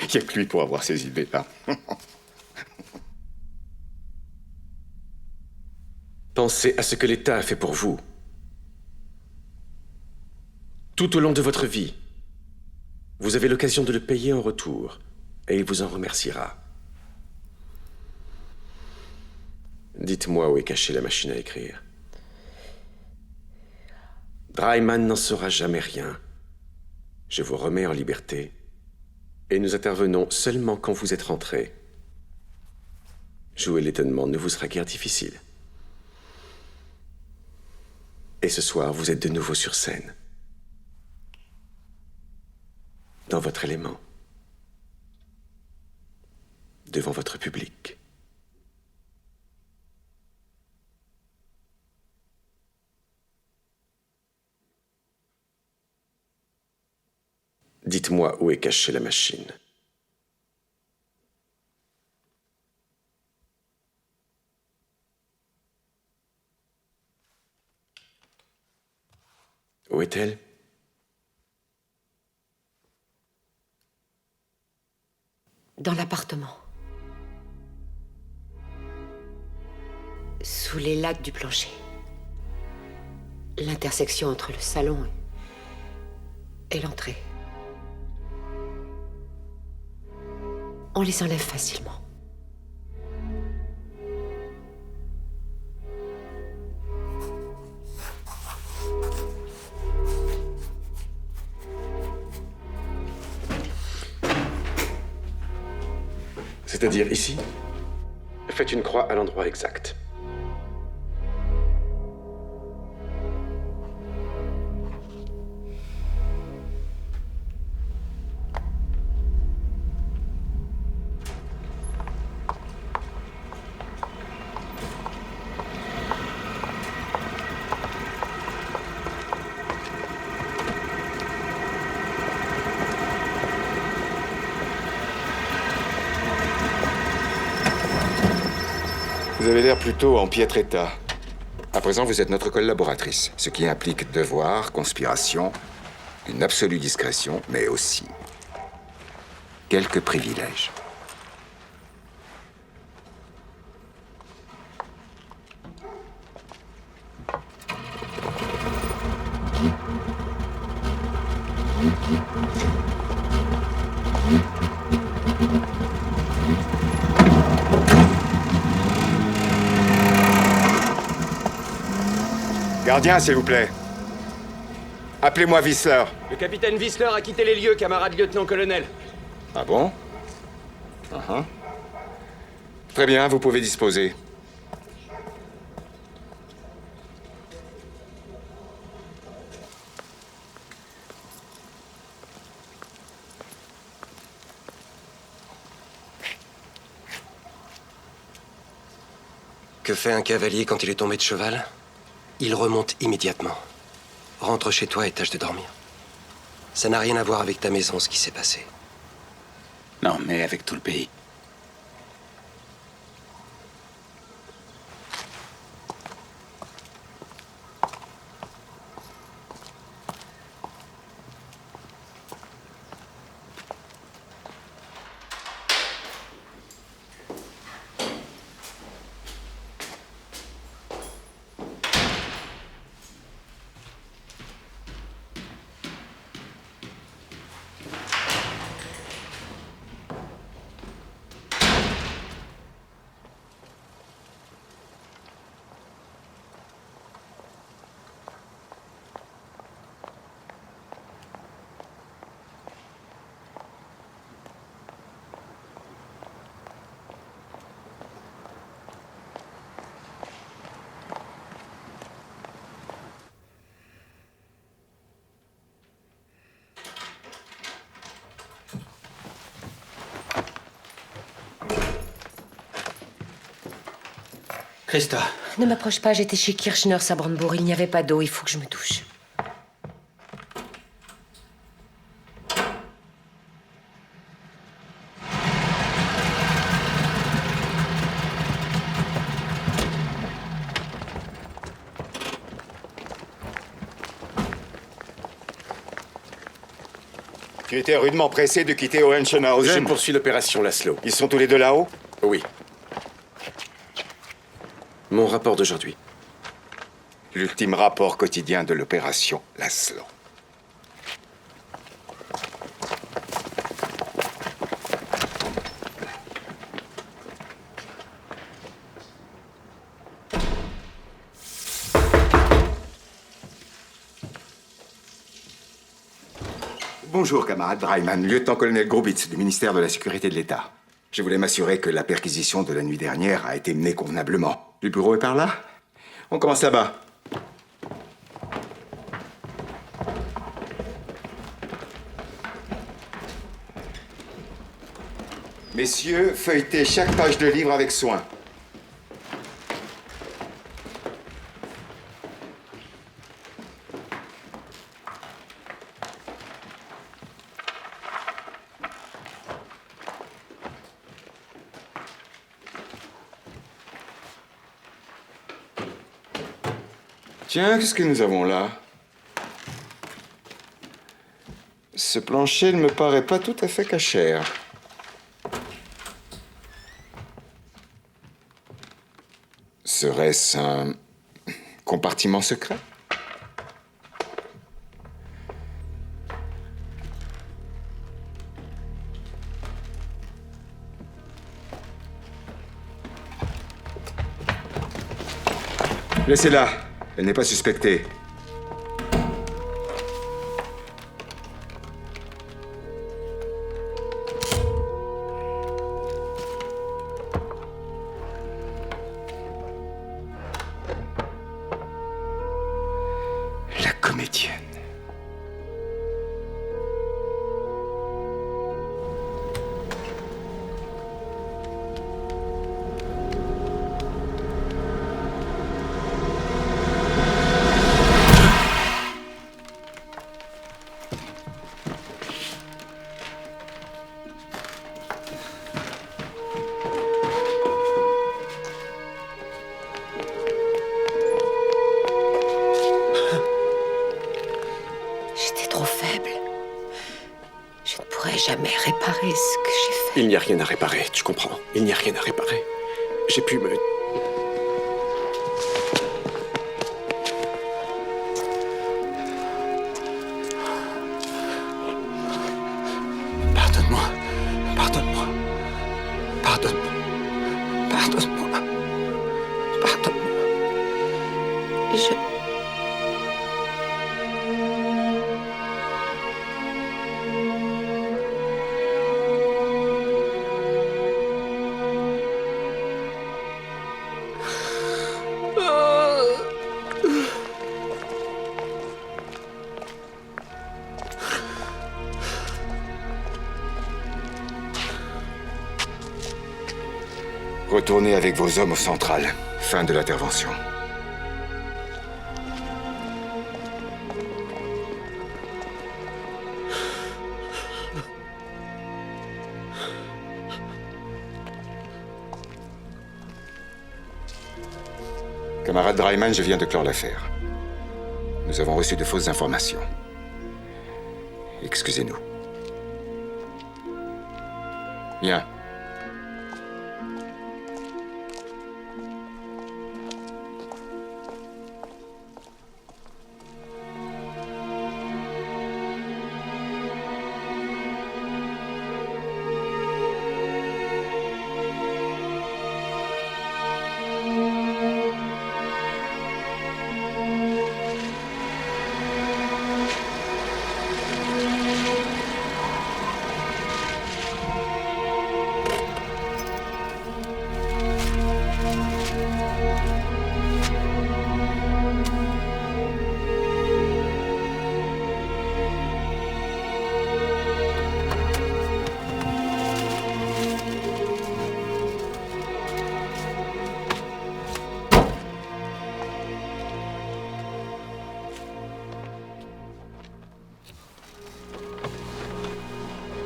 Il n'y a que lui pour avoir ces idées-là. Pensez à ce que l'État a fait pour vous. Tout au long de votre vie, vous avez l'occasion de le payer en retour, et il vous en remerciera. Dites-moi où est cachée la machine à écrire. Dreiman n'en saura jamais rien. Je vous remets en liberté, et nous intervenons seulement quand vous êtes rentré. Jouer l'étonnement ne vous sera guère difficile. Et ce soir, vous êtes de nouveau sur scène. Dans votre élément. Devant votre public. Dites-moi où est cachée la machine. Où est-elle? Dans l'appartement. Sous les lattes du plancher. L'intersection entre le salon et l'entrée. On les enlève facilement. C'est-à-dire ici? Faites une croix à l'endroit exact. Vous avez l'air plutôt en piètre état. À présent, vous êtes notre collaboratrice, ce qui implique devoir, conspiration, une absolue discrétion, mais aussi quelques privilèges. Gardien, s'il vous plaît. Appelez-moi Whistler. Le capitaine Whistler a quitté les lieux, camarade lieutenant-colonel. Ah bon? Très bien, vous pouvez disposer. Que fait un cavalier quand il est tombé de cheval? Il remonte immédiatement. Rentre chez toi et tâche de dormir. Ça n'a rien à voir avec ta maison, ce qui s'est passé. Non, mais avec tout le pays. Christa. Ne m'approche pas, j'étais chez Kirchner à Brandebourg. Il n'y avait pas d'eau, il faut que je me douche. Tu étais rudement pressé de quitter Hohenschönhausen. Je poursuis l'opération Laszlo. Ils sont tous les deux là-haut? Oui. Mon rapport d'aujourd'hui. L'ultime rapport quotidien de l'opération Laszlo. Bonjour, camarade Dreimann, lieutenant-colonel Grobitz du ministère de la Sécurité de l'État. Je voulais m'assurer que la perquisition de la nuit dernière a été menée convenablement. Le bureau est par là? On commence là-bas. Messieurs, feuilletez chaque page de livre avec soin. Tiens, qu'est-ce que nous avons là? Ce plancher ne me paraît pas tout à fait cachère. Serait-ce un compartiment secret? Laissez-la. Elle n'est pas suspectée. La comédienne. J'étais trop faible. Je ne pourrais jamais réparer ce que j'ai fait. Il n'y a rien à réparer, tu comprends? Il n'y a rien à réparer. J'ai pu me... Pardonne-moi. Pardonne-moi. Pardonne-moi. Pardonne-moi. Pardonne-moi. Je... Retournez avec vos hommes au central. Fin de l'intervention. Camarade Dryman, je viens de clore l'affaire. Nous avons reçu de fausses informations. Excusez-nous. Viens.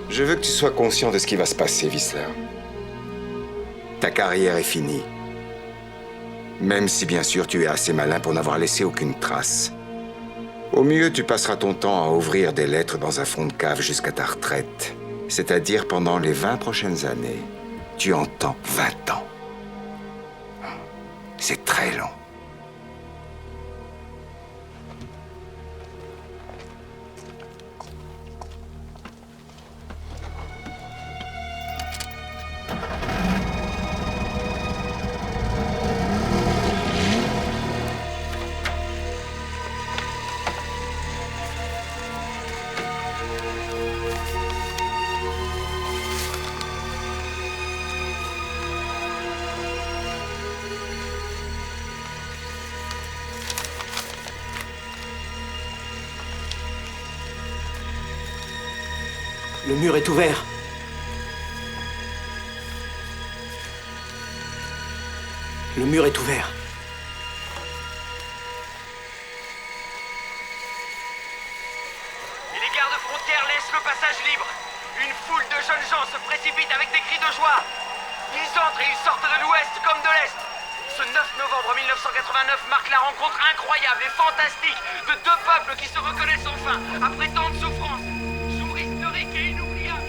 Je veux que tu sois conscient de ce qui va se passer, Whistler. Ta carrière est finie. Même si, bien sûr, tu es assez malin pour n'avoir laissé aucune trace. Au mieux, tu passeras ton temps à ouvrir des lettres dans un fond de cave jusqu'à ta retraite. C'est-à-dire pendant les 20 prochaines années. Tu entends 20 ans. C'est très long. Le mur est ouvert. Le mur est ouvert. Et les gardes-frontières laissent le passage libre. Une foule de jeunes gens se précipite avec des cris de joie. Ils entrent et ils sortent de l'ouest comme de l'est. Ce 9 novembre 1989 marque la rencontre incroyable et fantastique de deux peuples qui se reconnaissent enfin après tant de souffrances. Jour historique et inoubliable.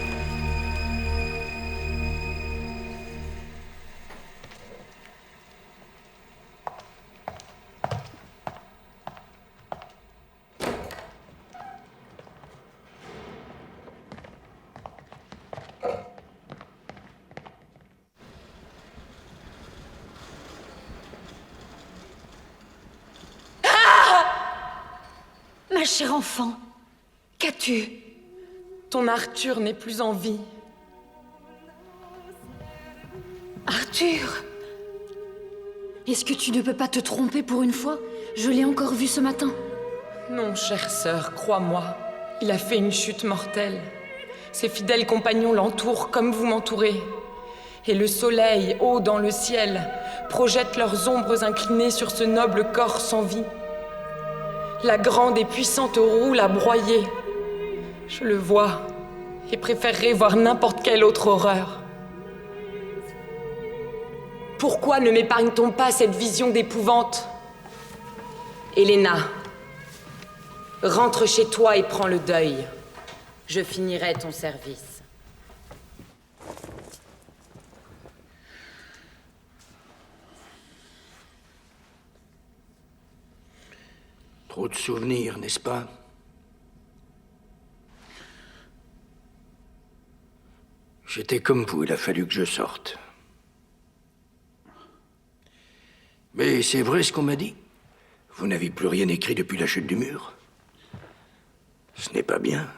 cher enfant. Qu'as-tu? Ton Arthur n'est plus en vie. Arthur! Est-ce que tu ne peux pas te tromper pour une fois? Je l'ai encore vu ce matin. Non, chère sœur, crois-moi. Il a fait une chute mortelle. Ses fidèles compagnons l'entourent comme vous m'entourez. Et le soleil, haut dans le ciel, projette leurs ombres inclinées sur ce noble corps sans vie. La grande et puissante roue l'a broyé. Je le vois et préférerais voir n'importe quelle autre horreur. Pourquoi ne m'épargne-t-on pas cette vision d'épouvante? Helena, rentre chez toi et prends le deuil. Je finirai ton service. Trop de souvenirs, n'est-ce pas? J'étais comme vous, il a fallu que je sorte. Mais c'est vrai ce qu'on m'a dit. Vous n'avez plus rien écrit depuis la chute du mur. Ce n'est pas bien.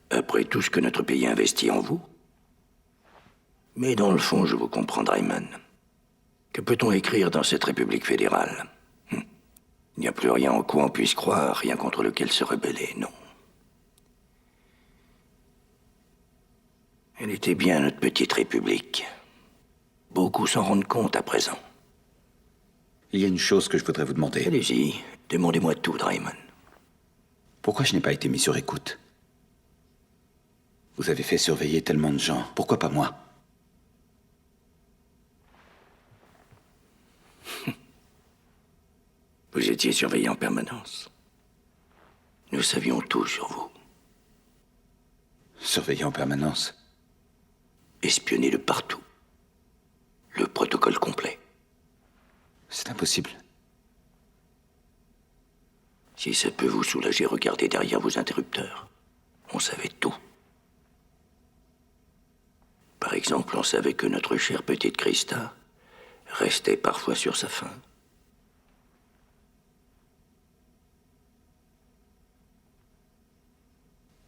Après tout ce que notre pays investit en vous. Mais dans le fond, je vous comprends, Draiman. Que peut-on écrire dans cette République fédérale? Il n'y a plus rien en quoi on puisse croire, rien contre lequel se rebeller, non. Elle était bien, notre petite République. Beaucoup s'en rendent compte à présent. Il y a une chose que je voudrais vous demander. Allez-y, demandez-moi tout, Draiman. Pourquoi je n'ai pas été mis sur écoute? Vous avez fait surveiller tellement de gens. Pourquoi pas moi? Vous étiez surveillé en permanence. Nous savions tout sur vous. Surveillé en permanence? Espionné de partout. Le protocole complet. C'est impossible. Si ça peut vous soulager, regardez derrière vos interrupteurs. On savait tout. Par exemple, on savait que notre chère petite Christa restait parfois sur sa faim.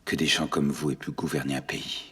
Que des gens comme vous aient pu gouverner un pays.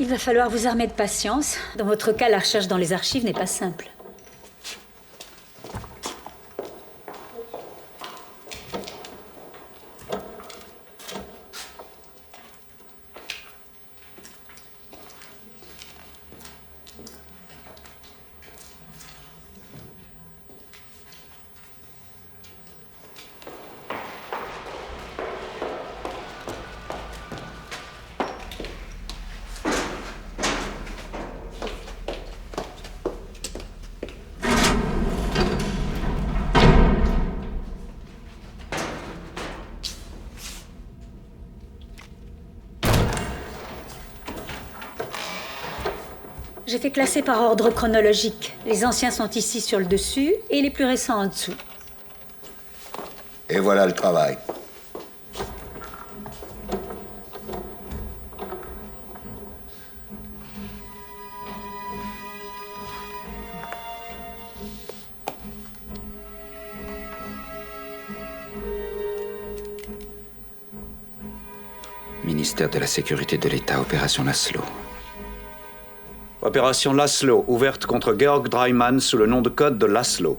Il va falloir vous armer de patience. Dans votre cas, la recherche dans les archives n'est pas simple. J'ai fait classer par ordre chronologique. Les anciens sont ici sur le dessus et les plus récents en dessous. Et voilà le travail. Ministère de la Sécurité de l'État, opération Laszlo. Opération Laszlo, ouverte contre Georg Dreimann sous le nom de code de Laszlo.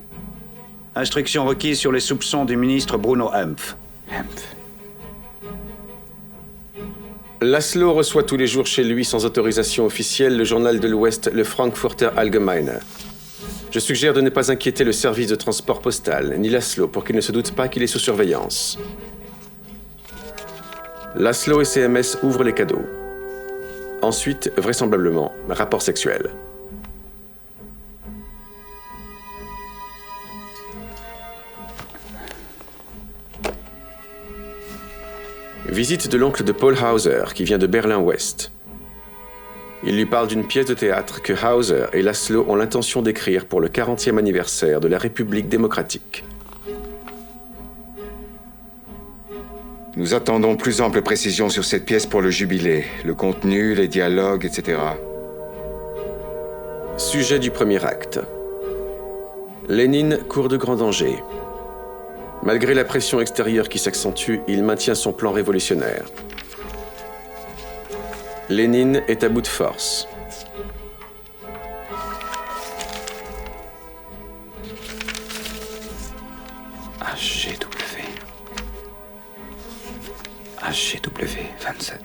Instruction requise sur les soupçons du ministre Bruno Hempf. Laszlo reçoit tous les jours chez lui, sans autorisation officielle, le journal de l'Ouest, le Frankfurter Allgemeine. Je suggère de ne pas inquiéter le service de transport postal, ni Laszlo, pour qu'il ne se doute pas qu'il est sous surveillance. Laszlo et CMS ouvrent les cadeaux. Ensuite, vraisemblablement, rapport sexuel. Visite de l'oncle de Paul Hauser, qui vient de Berlin-Ouest. Il lui parle d'une pièce de théâtre que Hauser et Laszlo ont l'intention d'écrire pour le 40e anniversaire de la République démocratique. Nous attendons plus ample précision sur cette pièce pour le jubilé, le contenu, les dialogues, etc. Sujet du premier acte. Lénine court de grands dangers. Malgré la pression extérieure qui s'accentue, il maintient son plan révolutionnaire. Lénine est à bout de force. HGW 27.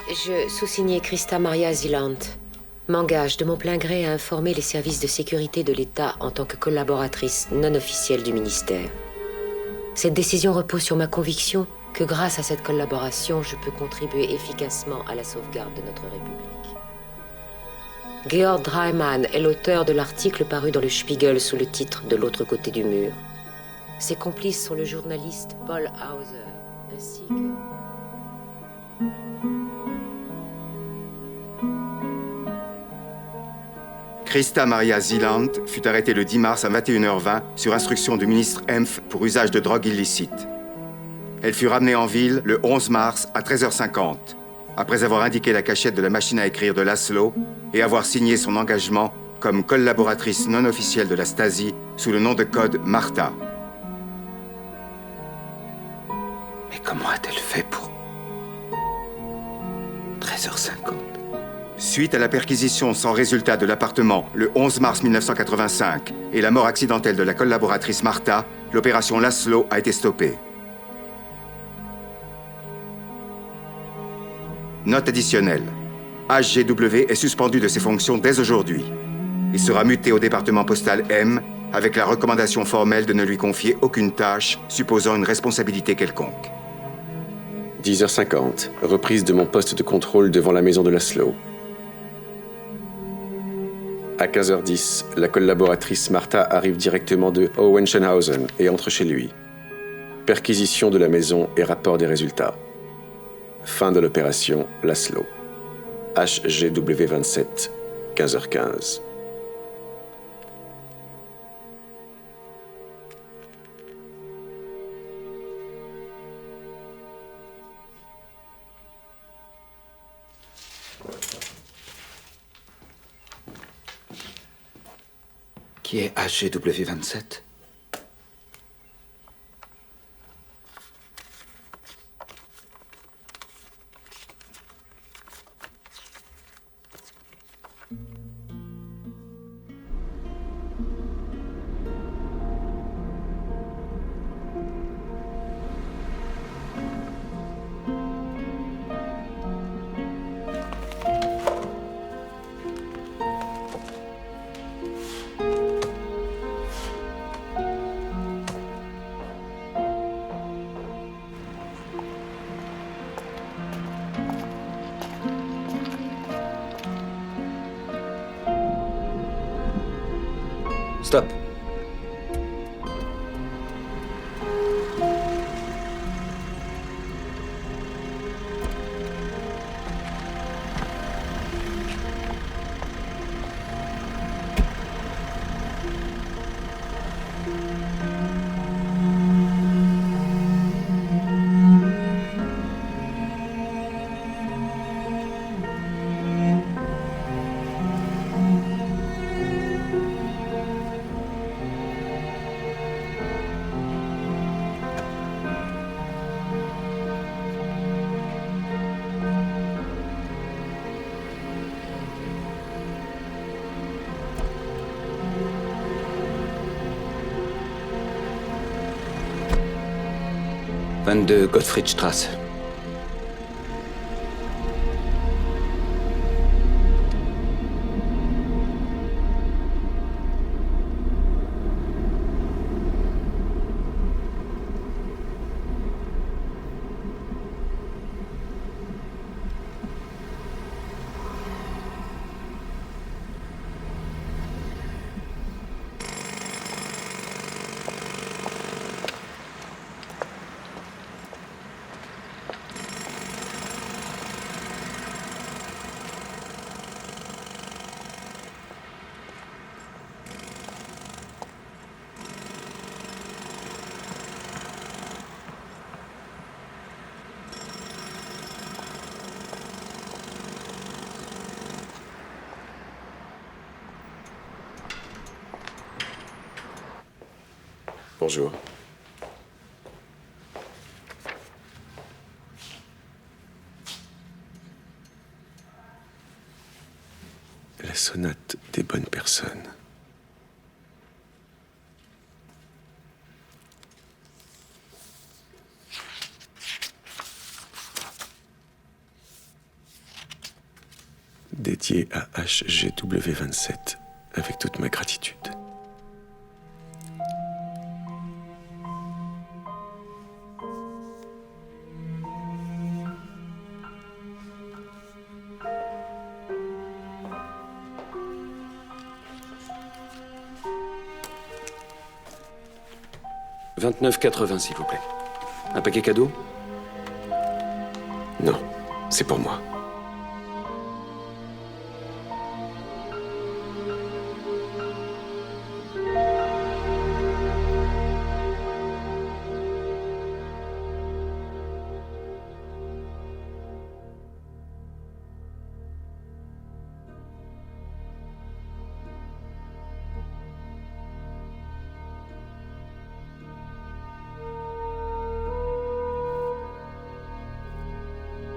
Je, sous-signé Christa Maria Zieland, m'engage de mon plein gré à informer les services de sécurité de l'État en tant que collaboratrice non officielle du ministère. Cette décision repose sur ma conviction que grâce à cette collaboration, je peux contribuer efficacement à la sauvegarde de notre République. Georg Dreimann est l'auteur de l'article paru dans le Spiegel sous le titre « De l'autre côté du mur ». Ses complices sont le journaliste Paul Hauser, ainsi que... Christa Maria Zieland fut arrêtée le 10 mars à 21h20 sur instruction du ministre Hempf pour usage de drogue illicite. Elle fut ramenée en ville le 11 mars à 13h50, après avoir indiqué la cachette de la machine à écrire de Laszlo et avoir signé son engagement comme collaboratrice non officielle de la Stasi sous le nom de code Martha. Mais comment a-t-elle fait pour 13h50? Suite à la perquisition sans résultat de l'appartement le 11 mars 1985 et la mort accidentelle de la collaboratrice Martha, l'opération Laszlo a été stoppée. Note additionnelle. HGW est suspendu de ses fonctions dès aujourd'hui. Il sera muté au département postal M avec la recommandation formelle de ne lui confier aucune tâche supposant une responsabilité quelconque. 10h50, reprise de mon poste de contrôle devant la maison de Laszlo. À 15h10, la collaboratrice Martha arrive directement de Hohenschönhausen et entre chez lui. Perquisition de la maison et rapport des résultats. Fin de l'opération Laszlo. HGW 27, 15h15. Qui est HGW 27? Stop. De Gottfriedstrasse. Bonjour. La sonate des bonnes personnes. Dédié à HGW27 avec toute ma gratitude. « 29,80 s'il vous plaît. Un paquet cadeau? Non, c'est pour moi.